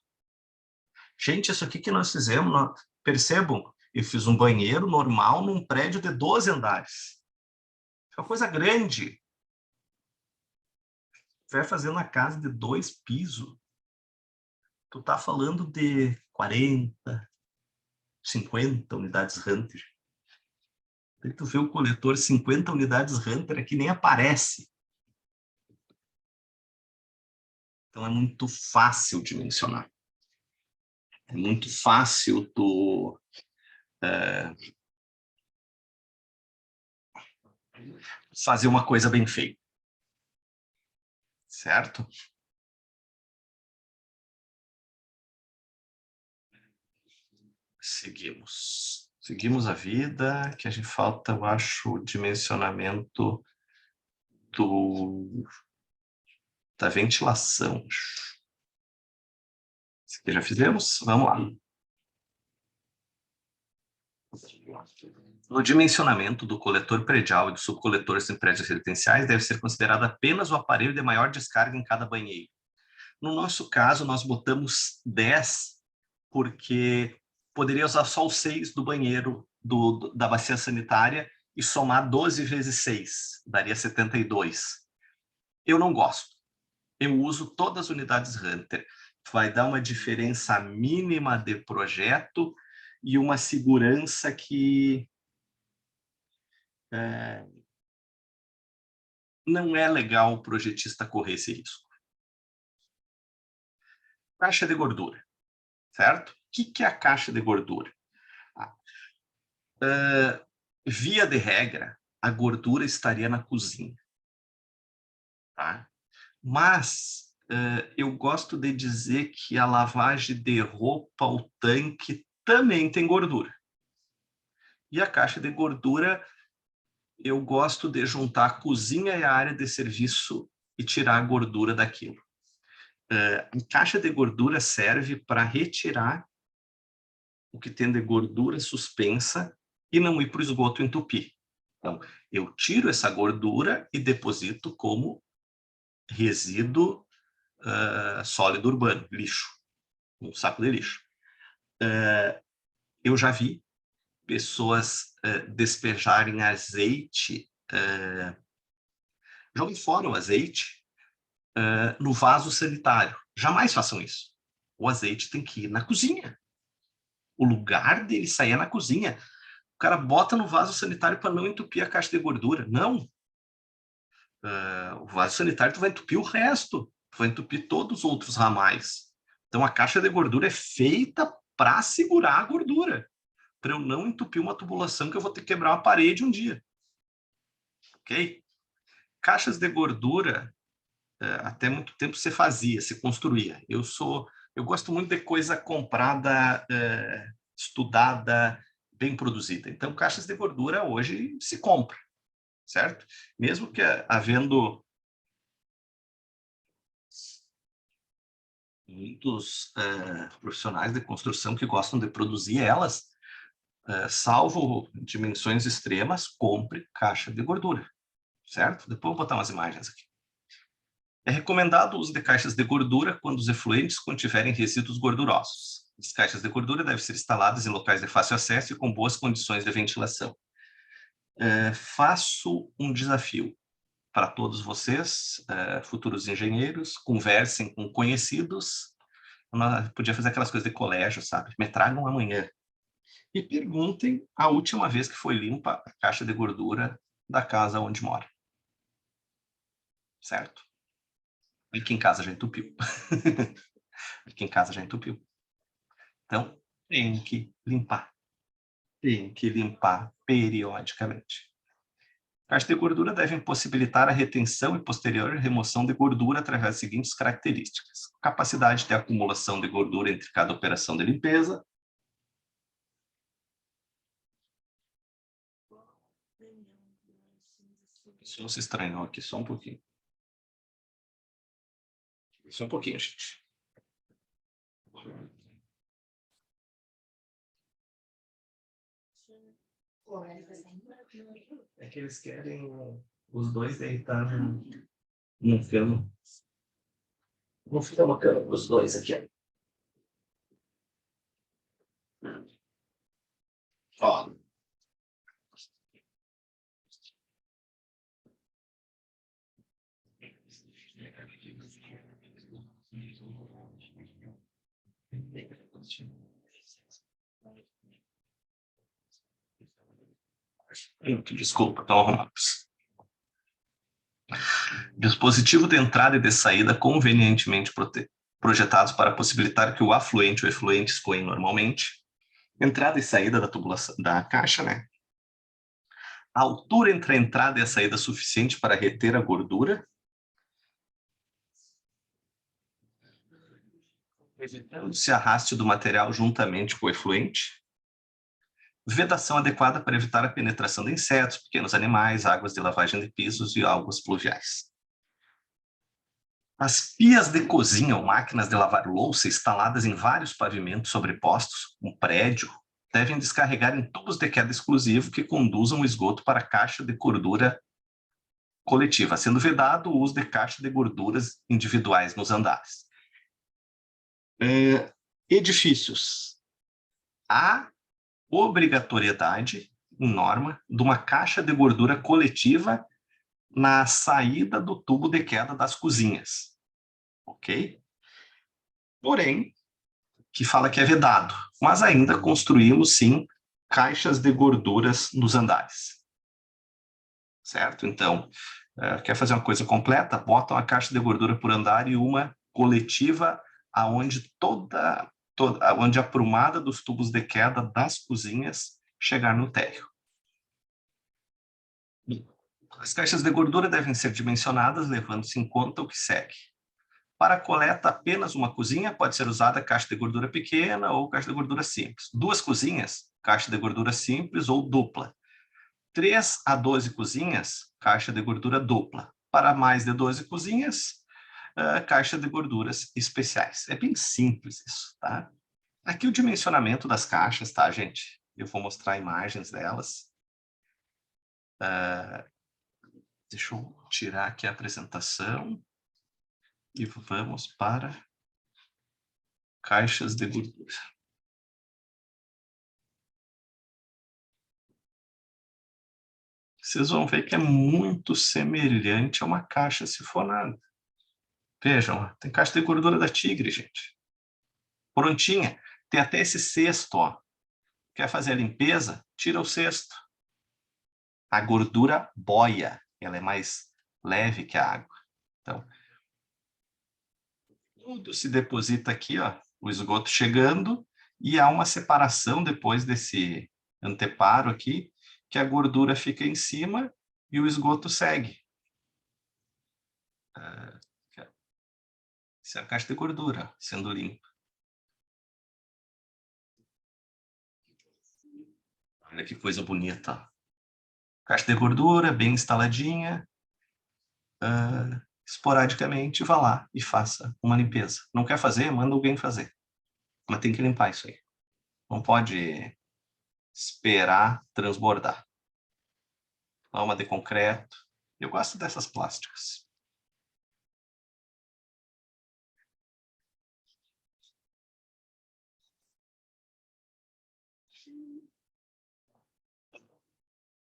Gente, isso aqui que nós fizemos, percebam, eu fiz um banheiro normal num prédio de 12 andares. É uma coisa grande. Vai fazer uma casa de 2 pisos. Tu tá falando de 40, 50 unidades Hunter. Aí tu vê o coletor 50 unidades Hunter aqui, nem aparece. Então é muito fácil dimensionar. É muito fácil tu fazer uma coisa bem feita. Certo? Seguimos. Seguimos a vida, que a gente falta, eu acho, o dimensionamento da ventilação. Isso aqui já fizemos? Vamos lá. No dimensionamento do coletor predial e do subcoletor em prédios residenciais, deve ser considerado apenas o aparelho de maior descarga em cada banheiro. No nosso caso, nós botamos 10, porque poderia usar só os 6 do banheiro da bacia sanitária e somar 12 vezes 6, daria 72. Eu não gosto. Eu uso todas as unidades Hunter. Vai dar uma diferença mínima de projeto e uma segurança que não é legal o projetista correr esse risco. Caixa de gordura, certo? O que é a caixa de gordura? Via de regra, a gordura estaria na cozinha. tá? Mas eu gosto de dizer que a lavagem de roupa, o tanque, também tem gordura. E a caixa de gordura, eu gosto de juntar a cozinha e a área de serviço e tirar a gordura daquilo. A caixa de gordura serve para retirar o que tem de gordura suspensa e não ir para o esgoto entupir. Então, eu tiro essa gordura e deposito como resíduo sólido urbano, lixo, um saco de lixo. Eu já vi pessoas despejarem azeite, joguem fora o azeite no vaso sanitário. Jamais façam isso. O azeite tem que ir na cozinha. O lugar dele sair é na cozinha. O cara bota no vaso sanitário para não entupir a caixa de gordura. Não. O vaso sanitário tu vai entupir o resto. Tu vai entupir todos os outros ramais. Então a caixa de gordura é feita para segurar a gordura. Para eu não entupir uma tubulação que eu vou ter que quebrar uma parede um dia. Ok? Caixas de gordura, até muito tempo se fazia, se construía. Eu gosto muito de coisa comprada, estudada, bem produzida. Então, caixas de gordura hoje se compra, certo? Mesmo que havendo muitos profissionais de construção que gostam de produzir elas, salvo dimensões extremas, compre caixa de gordura, certo? Depois eu vou botar umas imagens aqui. É recomendado o uso de caixas de gordura quando os efluentes contiverem resíduos gordurosos. As caixas de gordura devem ser instaladas em locais de fácil acesso e com boas condições de ventilação. Faço um desafio para todos vocês, futuros engenheiros, conversem com conhecidos. Podia fazer aquelas coisas de colégio, sabe? Me tragam amanhã. E perguntem a última vez que foi limpa a caixa de gordura da casa onde mora. Certo? Aqui em casa já entupiu. Aqui em casa já entupiu. Então, tem que limpar. Tem que limpar periodicamente. Caixas de gordura devem possibilitar a retenção e posterior remoção de gordura através das seguintes características: capacidade de acumulação de gordura entre cada operação de limpeza. Isso não se estranhou aqui, só um pouquinho. Só um pouquinho, gente. É que eles querem os dois deitar no cano. Vou ficar uma cama para os dois aqui. Ó. Desculpa, estão arrumados. Dispositivo de entrada e de saída convenientemente projetados para possibilitar que o afluente ou efluente escoem normalmente. Entrada e saída da tubulação da caixa, né? A altura entre a entrada e a saída suficiente para reter a gordura. Evitando-se arraste do material juntamente com o efluente. Vedação adequada para evitar a penetração de insetos, pequenos animais, águas de lavagem de pisos e águas pluviais. As pias de cozinha ou máquinas de lavar louça instaladas em vários pavimentos sobrepostos, um prédio, devem descarregar em tubos de queda exclusivo que conduzam o esgoto para a caixa de gordura coletiva, sendo vedado o uso de caixa de gorduras individuais nos andares. Edifícios. Há obrigatoriedade, em norma, de uma caixa de gordura coletiva na saída do tubo de queda das cozinhas. Ok? Porém, que fala que é vedado, mas ainda construímos, sim, caixas de gorduras nos andares. Certo? Então, quer fazer uma coisa completa? Bota uma caixa de gordura por andar e uma coletiva aonde onde a aprumada dos tubos de queda das cozinhas chegar no térreo. As caixas de gordura devem ser dimensionadas levando-se em conta o que segue. Para a coleta apenas uma cozinha, pode ser usada caixa de gordura pequena ou caixa de gordura simples. 2 cozinhas, caixa de gordura simples ou dupla. 3 a 12 cozinhas, caixa de gordura dupla. Para mais de 12 cozinhas, caixa de gorduras especiais. É bem simples isso, tá? Aqui o dimensionamento das caixas, tá, gente? Eu vou mostrar imagens delas. Deixa eu tirar aqui a apresentação. E vamos para caixas de gordura. Vocês vão ver que é muito semelhante a uma caixa sifonada. Vejam, tem caixa de gordura da Tigre, gente. Prontinha. Tem até esse cesto, ó. Quer fazer a limpeza? Tira o cesto. A gordura boia. Ela é mais leve que a água. Então, tudo se deposita aqui, ó. O esgoto chegando e há uma separação depois desse anteparo aqui, que a gordura fica em cima e o esgoto segue. Essa é a caixa de gordura sendo limpa. Olha que coisa bonita. Caixa de gordura bem instaladinha. Esporadicamente, vá lá e faça uma limpeza. Não quer fazer? Manda alguém fazer. Mas tem que limpar isso aí. Não pode esperar transbordar. Lama de concreto. Eu gosto dessas plásticas.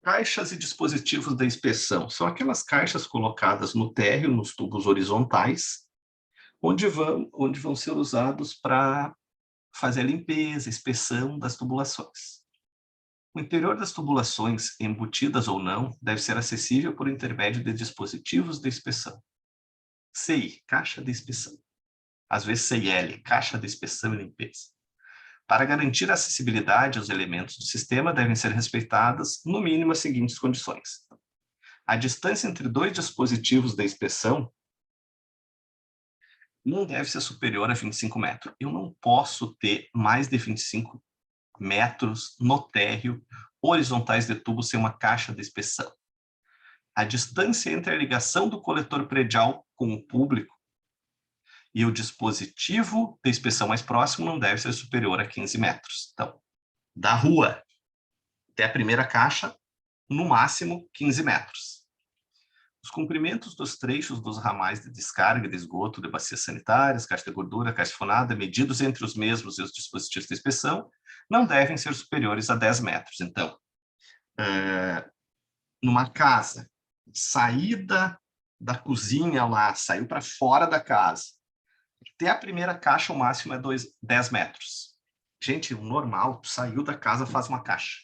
Caixas e dispositivos da inspeção. São aquelas caixas colocadas no térreo, nos tubos horizontais, onde vão ser usados para fazer a limpeza, a inspeção das tubulações. O interior das tubulações, embutidas ou não, deve ser acessível por intermédio de dispositivos de inspeção. CI, caixa de inspeção. Às vezes CIL, caixa de inspeção e limpeza. Para garantir a acessibilidade aos elementos do sistema, devem ser respeitadas, no mínimo, as seguintes condições. A distância entre 2 dispositivos de inspeção não deve ser superior a 25 metros. Eu não posso ter mais de 25 metros no térreo horizontais de tubo sem uma caixa de inspeção. A distância entre a ligação do coletor predial com o público e o dispositivo de inspeção mais próximo não deve ser superior a 15 metros. Então, da rua até a primeira caixa, no máximo 15 metros. Os comprimentos dos trechos dos ramais de descarga de esgoto de bacias sanitárias, caixa de gordura, caixa sifonada, medidos entre os mesmos e os dispositivos de inspeção, não devem ser superiores a 10 metros. Então, numa casa, saída da cozinha lá, saiu para fora da casa, até a primeira caixa, o máximo é 10 metros. Gente, o normal, saiu da casa, faz uma caixa.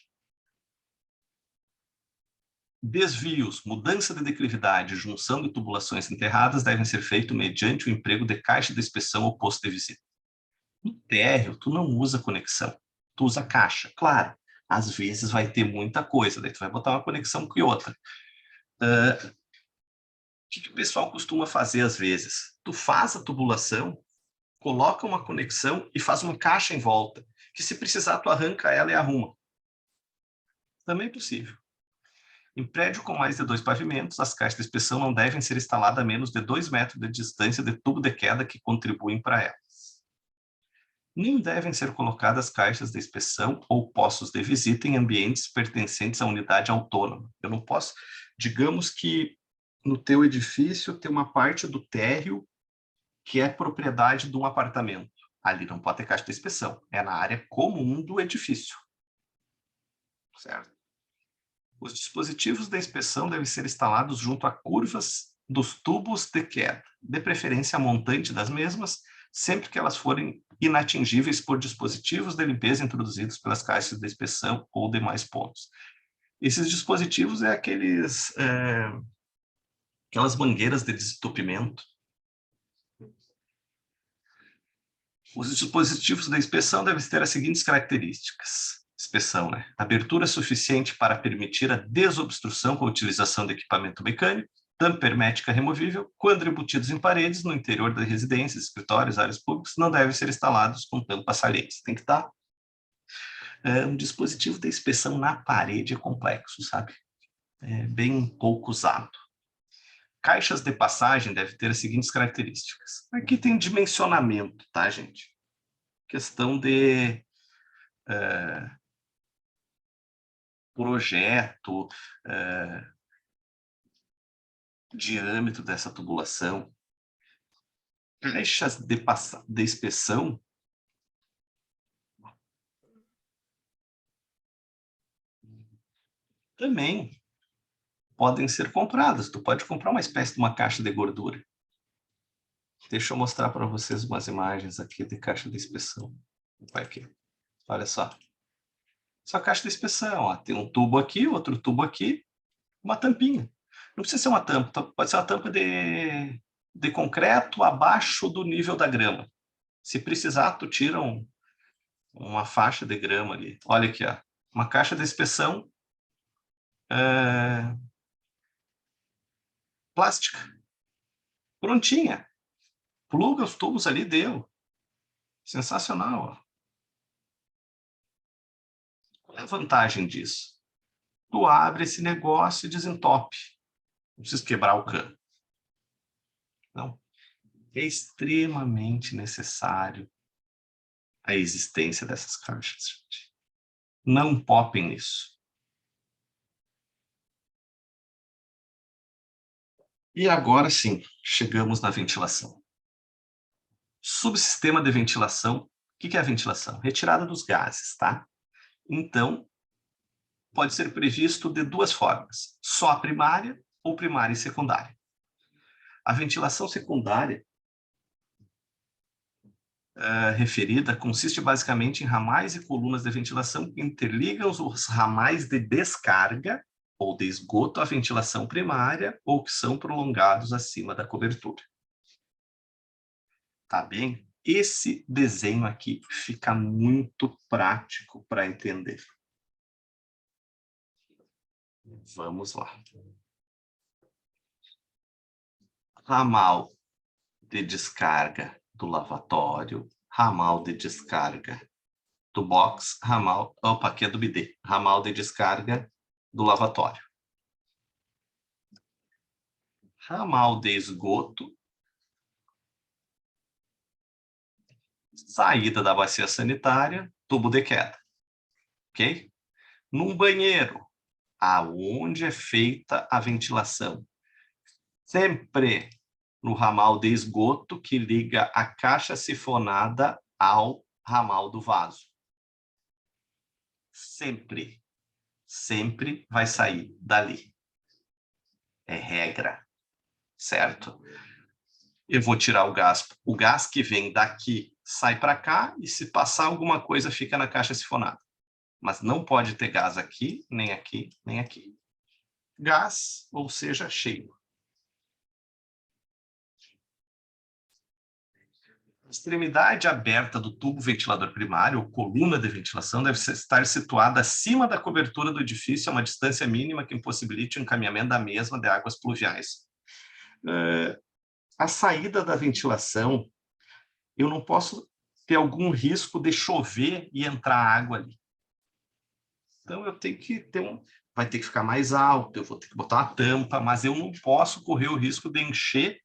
Desvios, mudança de declividade, junção de tubulações enterradas devem ser feitos mediante o emprego de caixa de inspeção ou posto de visita. No térreo, tu não usa conexão, tu usa caixa. Claro, às vezes vai ter muita coisa, daí tu vai botar uma conexão com outra. O que o pessoal costuma fazer às vezes? Tu faz a tubulação, coloca uma conexão e faz uma caixa em volta, que se precisar tu arranca ela e arruma. Também é possível. Em prédio com mais de 2 pavimentos, as caixas de inspeção não devem ser instaladas a menos de 2 metros de distância de tubo de queda que contribuem para elas. Nem devem ser colocadas caixas de inspeção ou postos de visita em ambientes pertencentes à unidade autônoma. Eu não posso, digamos que no teu edifício tem uma parte do térreo que é propriedade de um apartamento. Ali não pode ter caixa de inspeção, é na área comum do edifício. Certo? Os dispositivos da inspeção devem ser instalados junto a curvas dos tubos de queda, de preferência a montante das mesmas, sempre que elas forem inatingíveis por dispositivos de limpeza introduzidos pelas caixas de inspeção ou demais pontos. Esses dispositivos é aquelas mangueiras de desentupimento. Os dispositivos da inspeção devem ter as seguintes características. inspeção, né? Abertura suficiente para permitir a desobstrução com a utilização de equipamento mecânico, tampa hermética removível, quando embutidos em paredes, no interior das residências, escritórios, áreas públicas, não devem ser instalados com tampas salientes. Tem que estar um dispositivo de inspeção na parede é complexo, sabe? É bem pouco usado. Caixas de passagem devem ter as seguintes características. Aqui tem dimensionamento, tá, gente? Questão de projeto, diâmetro dessa tubulação. Caixas de inspeção também podem ser compradas. Tu pode comprar uma espécie de uma caixa de gordura. Deixa eu mostrar para vocês umas imagens aqui de caixa de inspeção. Vai aqui. Olha só. Essa caixa de inspeção, ó, tem um tubo aqui, outro tubo aqui, uma tampinha. Não precisa ser uma tampa, pode ser uma tampa de concreto abaixo do nível da grama. Se precisar, tu tira uma faixa de grama ali. Olha aqui, ó, uma caixa de inspeção plástica. Prontinha. Pluga os tubos ali, deu. Sensacional, ó. Qual é a vantagem disso? Tu abre esse negócio e desentope. Não precisa quebrar o cano. Não. É extremamente necessário a existência dessas caixas, gente. Não popem nisso. E agora sim, chegamos na ventilação. Subsistema de ventilação. O que é a ventilação? Retirada dos gases, tá? Então, pode ser previsto de duas formas. Só a primária ou primária e secundária. A ventilação secundária referida consiste basicamente em ramais e colunas de ventilação que interligam os ramais de descarga ou de esgoto à ventilação primária ou que são prolongados acima da cobertura. Tá bem? Esse desenho aqui fica muito prático para entender. Vamos lá. Ramal de descarga do lavatório, ramal de descarga do box, ramal... Opa, aqui é do bidê. Ramal de descarga do lavatório. Ramal de esgoto, saída da bacia sanitária, tubo de queda. Ok? Num banheiro, aonde é feita a ventilação? Sempre no ramal de esgoto que liga a caixa sifonada ao ramal do vaso. Sempre. Sempre vai sair dali. É regra. Certo? Eu vou tirar o gás. O gás que vem daqui sai para cá e se passar alguma coisa fica na caixa sifonada. Mas não pode ter gás aqui, nem aqui, nem aqui. Gás, ou seja, cheio. A extremidade aberta do tubo ventilador primário, ou coluna de ventilação, deve estar situada acima da cobertura do edifício a uma distância mínima que impossibilite o encaminhamento da mesma de águas pluviais. A saída da ventilação, eu não posso ter algum risco de chover e entrar água ali. Então, eu tenho que ter vai ter que ficar mais alto, eu vou ter que botar uma tampa, mas eu não posso correr o risco de encher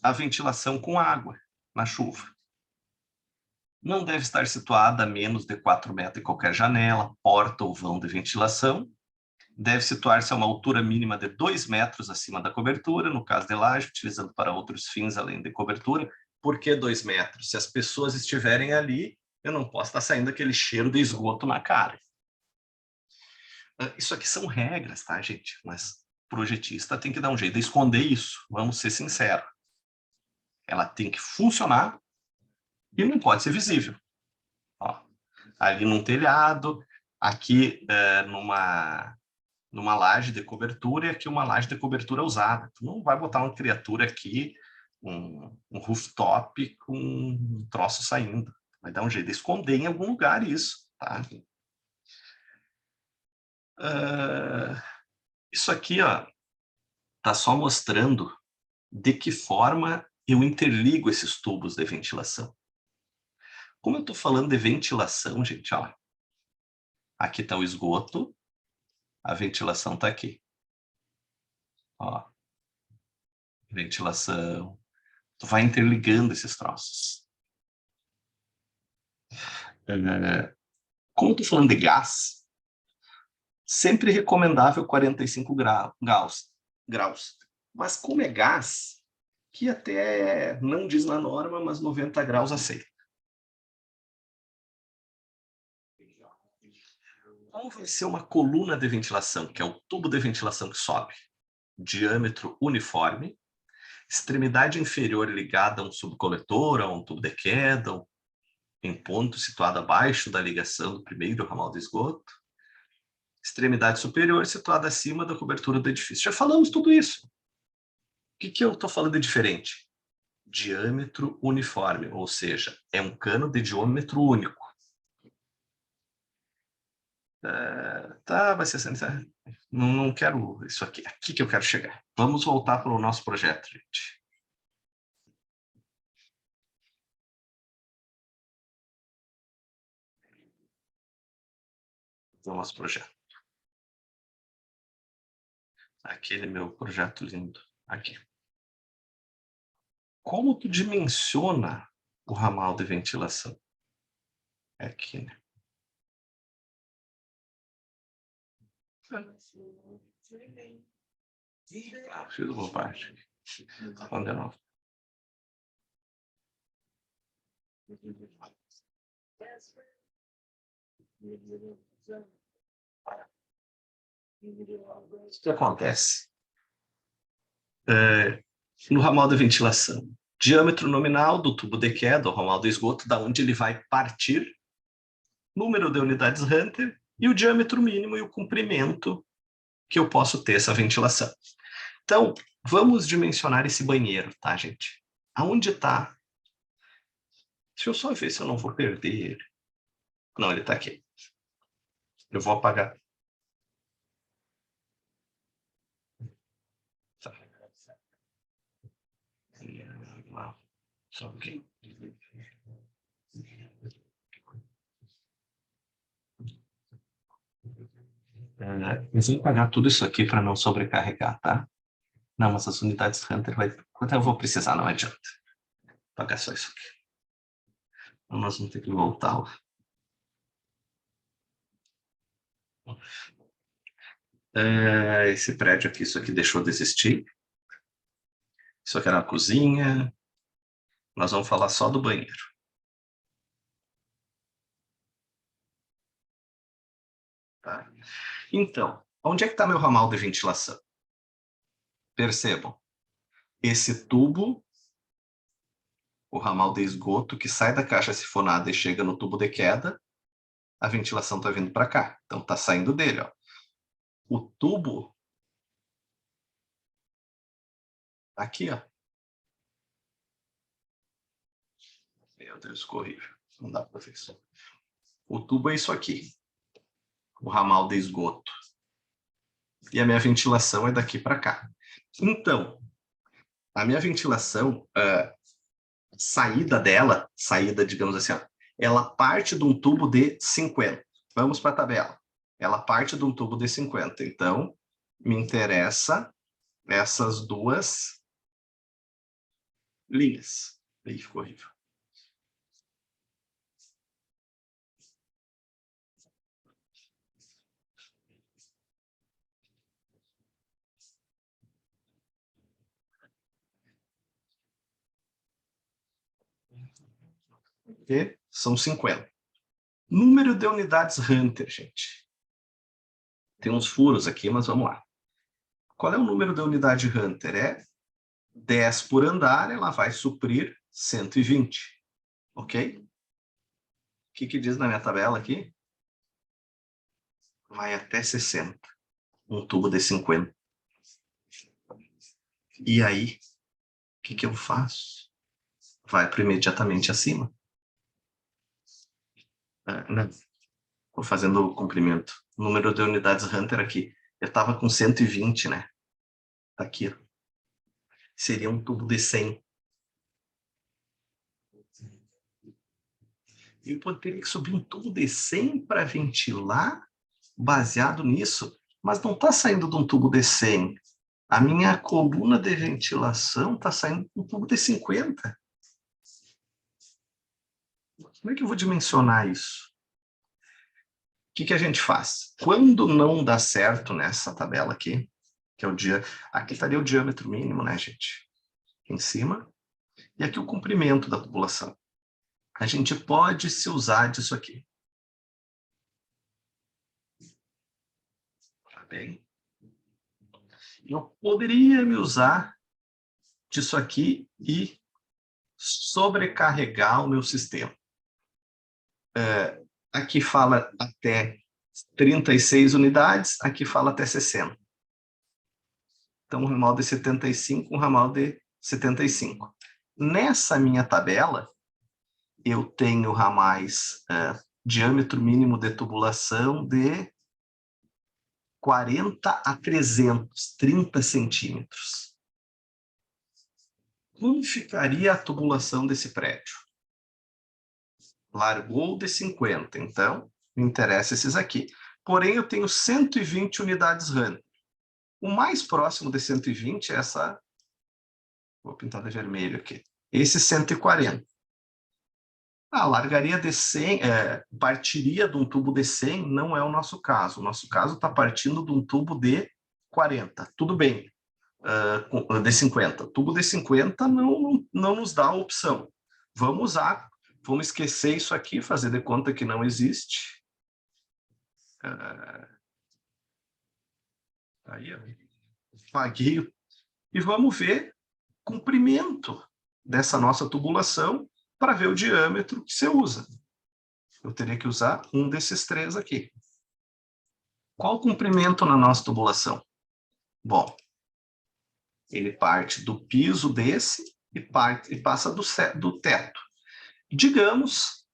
a ventilação com água na chuva. Não deve estar situada a menos de 4 metros em qualquer janela, porta ou vão de ventilação. Deve situar-se a uma altura mínima de 2 metros acima da cobertura, no caso de laje, utilizando para outros fins além de cobertura. Por que 2 metros? Se as pessoas estiverem ali, eu não posso estar saindo aquele cheiro de esgoto na cara. Isso aqui são regras, tá, gente? Mas o projetista tem que dar um jeito de esconder isso. Vamos ser sinceros. Ela tem que funcionar e não pode ser visível. Ó, ali num telhado, aqui numa laje de cobertura e aqui uma laje de cobertura usada. Tu não vai botar uma criatura aqui, um rooftop com um troço saindo. Vai dar um jeito de esconder em algum lugar isso, tá? Isso aqui, ó, tá só mostrando de que forma eu interligo esses tubos de ventilação. Como eu estou falando de ventilação, gente, ó, aqui está o esgoto, a ventilação está aqui. Ó, ventilação. Tu vai interligando esses troços. Como eu estou falando de gás, sempre recomendável 45 graus. Mas como é gás, que até não diz na norma, mas 90 graus aceita. Como vai ser uma coluna de ventilação, que é o tubo de ventilação que sobe? Diâmetro uniforme, extremidade inferior ligada a um subcoletor, a um tubo de queda, em ponto situado abaixo da ligação do primeiro ramal de esgoto, extremidade superior situada acima da cobertura do edifício. Já falamos tudo isso. O que eu estou falando de diferente? Diâmetro uniforme, ou seja, é um cano de diâmetro único. Tá, vai ser sanitário. Não quero isso aqui. Aqui que eu quero chegar. Vamos voltar para o nosso projeto, gente. O nosso projeto. Aquele meu projeto lindo. Aqui. Como tu dimensiona o ramal de ventilação? É aqui, né? Fiz uma parte. Falando de novo. O que acontece? No ramal de ventilação, diâmetro nominal do tubo de queda, o ramal do esgoto, da onde ele vai partir, número de unidades Hunter e o diâmetro mínimo e o comprimento que eu posso ter essa ventilação. Então, vamos dimensionar esse banheiro, tá, gente? Aonde está? Deixa eu só ver se eu não vou perder ele. Não, ele está aqui. Eu vou apagar. Tá. Só um pouquinho. Eu vou pagar tudo isso aqui para não sobrecarregar, tá? Não, mas as unidades Hunter vai... Quanto eu vou precisar, não adianta. Vou pagar só isso aqui. Então, nós vamos ter que voltar. Esse prédio aqui, isso aqui deixou de existir. Isso aqui era a cozinha. Nós vamos falar só do banheiro. Tá? Então, onde é que está meu ramal de ventilação? Percebam, esse tubo, o ramal de esgoto, que sai da caixa sifonada e chega no tubo de queda, a ventilação está vindo para cá. Então, está saindo dele. Ó. O tubo, aqui, ó. Meu Deus, ficou horrível. Não dá para ver isso. O tubo é isso aqui. O ramal de esgoto. E a minha ventilação é daqui para cá. Então, a minha ventilação, saída, digamos assim, ó, ela parte de um tubo de 50. Vamos para a tabela. Ela parte de um tubo de 50. Então, me interessa essas duas linhas. Aí ficou horrível. E são 50. Número de unidades Hunter, gente. Tem uns furos aqui, mas vamos lá. Qual é o número da unidade Hunter? É 10 por andar, ela vai suprir 120. Ok? O que diz na minha tabela aqui? Vai até 60. Um tubo de 50. E aí, o que eu faço? Vai para imediatamente acima. Não. Vou fazendo o comprimento. O número de unidades Hunter aqui. Eu estava com 120, né? Tá aqui, ó. Seria um tubo de 100. Eu teria que subir um tubo de 100 para ventilar, baseado nisso, mas não está saindo de um tubo de 100. A minha coluna de ventilação está saindo de um tubo de 50. Como é que eu vou dimensionar isso? O que a gente faz? Quando não dá certo nessa tabela aqui, que é o dia... Aqui estaria o diâmetro mínimo, né, gente? Aqui em cima. E aqui o comprimento da tubulação. A gente pode se usar disso aqui. Tá bem? Eu poderia me usar disso aqui e sobrecarregar o meu sistema. Aqui fala até 36 unidades, aqui fala até 60. Então, um ramal de 75, um ramal de 75. Nessa minha tabela, eu tenho ramais diâmetro mínimo de tubulação de 40 a 330 centímetros. Como ficaria a tubulação desse prédio? Largou de 50, então me interessa esses aqui. Porém, eu tenho 120 unidades Hunter. O mais próximo de 120 é essa... Vou pintar de vermelho aqui. Esse 140. Largaria de 100, partiria de um tubo de 100, não é o nosso caso. O nosso caso está partindo de um tubo de 40. Tudo bem, de 50. Tubo de 50 não nos dá a opção. Vamos esquecer isso aqui, fazer de conta que não existe. Aí, apaguei. E vamos ver o comprimento dessa nossa tubulação para ver o diâmetro que você usa. Eu teria que usar um desses três aqui. Qual o comprimento na nossa tubulação? Bom, ele parte do piso desse e passa do teto. Digamos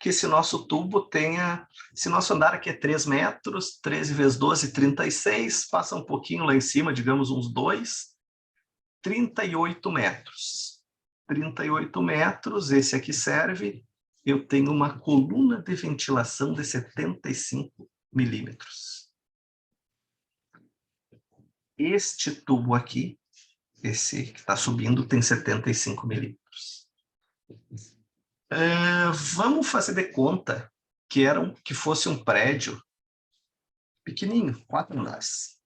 que esse nosso tubo tenha... Se nosso andar aqui é 3 metros, 13 vezes 12, 36, passa um pouquinho lá em cima, digamos uns 2, 38 metros. 38 metros, esse aqui serve. Eu tenho uma coluna de ventilação de 75 milímetros. Este tubo aqui, esse que está subindo, tem 75 milímetros. Vamos fazer de conta que fosse um prédio pequenininho, 4 andares.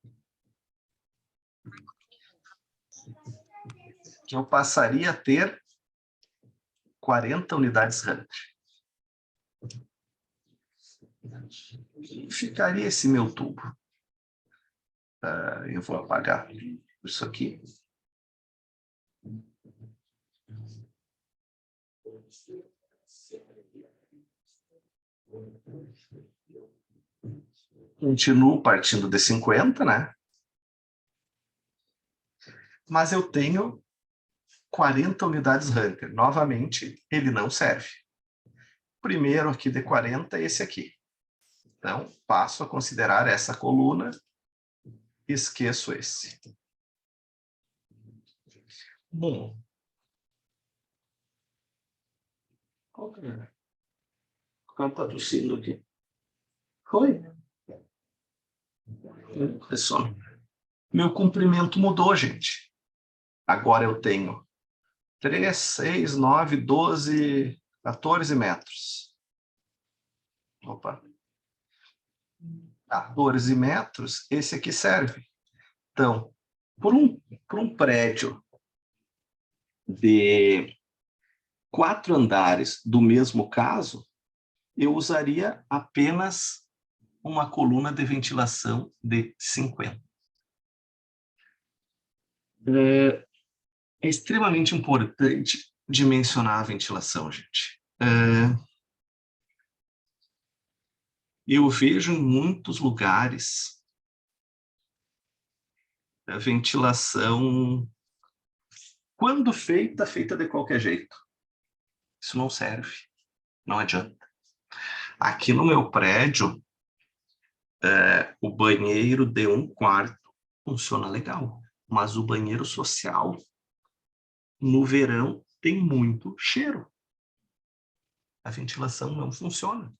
Que eu passaria a ter 40 unidades Hunter. Ficaria esse meu tubo. Eu vou apagar isso aqui. Continuo partindo de 50, né? Mas eu tenho 40 unidades Hunter. Novamente, ele não serve. Primeiro aqui de 40 é esse aqui. Então, passo a considerar essa coluna, esqueço esse. Bom. Qual que é? Qual está tossindo aqui? Foi? Meu comprimento mudou, gente. Agora eu tenho 3, 6, 9, 12, 14 metros. Opa. 14 metros, esse aqui serve. Então, por um prédio de 4 andares do mesmo caso, eu usaria apenas uma coluna de ventilação de 50. É extremamente importante dimensionar a ventilação, gente. Eu vejo em muitos lugares a ventilação, quando feita de qualquer jeito. Isso não serve, não adianta. Aqui no meu prédio, o banheiro de 1/4 funciona legal, mas o banheiro social, no verão, tem muito cheiro. A ventilação não funciona.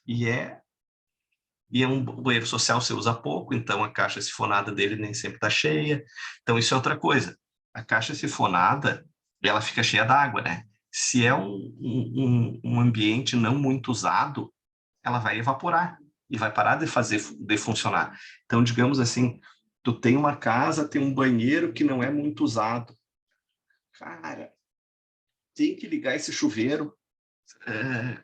E é um banheiro social, você usa pouco, então a caixa sifonada dele nem sempre está cheia. Então isso é outra coisa. A caixa sifonada, ela fica cheia d'água, né? Se é um ambiente não muito usado, ela vai evaporar e vai parar de funcionar. Então, digamos assim, tu tem uma casa, tem um banheiro que não é muito usado. Cara, tem que ligar esse chuveiro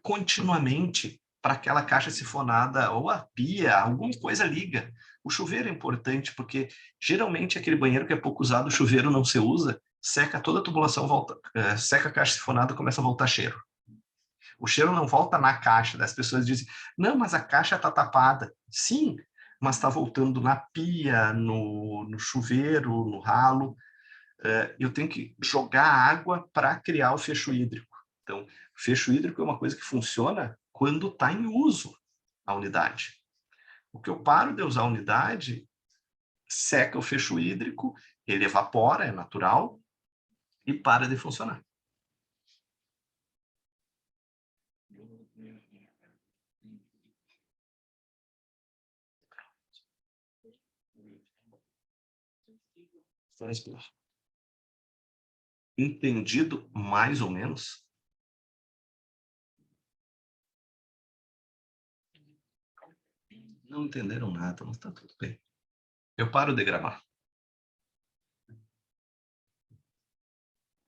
continuamente para aquela caixa sifonada ou a pia, alguma coisa liga. O chuveiro é importante porque geralmente aquele banheiro que é pouco usado, o chuveiro não se usa, seca toda a tubulação, seca a caixa sifonada, começa a voltar cheiro. O cheiro não volta na caixa. As pessoas dizem, não, mas a caixa está tapada. Sim, mas está voltando na pia, no chuveiro, no ralo. Eu tenho que jogar água para criar o fecho hídrico. Então, o fecho hídrico é uma coisa que funciona quando está em uso a unidade. O que eu paro de usar a unidade, seca o fecho hídrico, ele evapora, é natural, e para de funcionar. Entendido mais ou menos? Não entenderam nada, mas está tudo bem. Eu paro de gravar.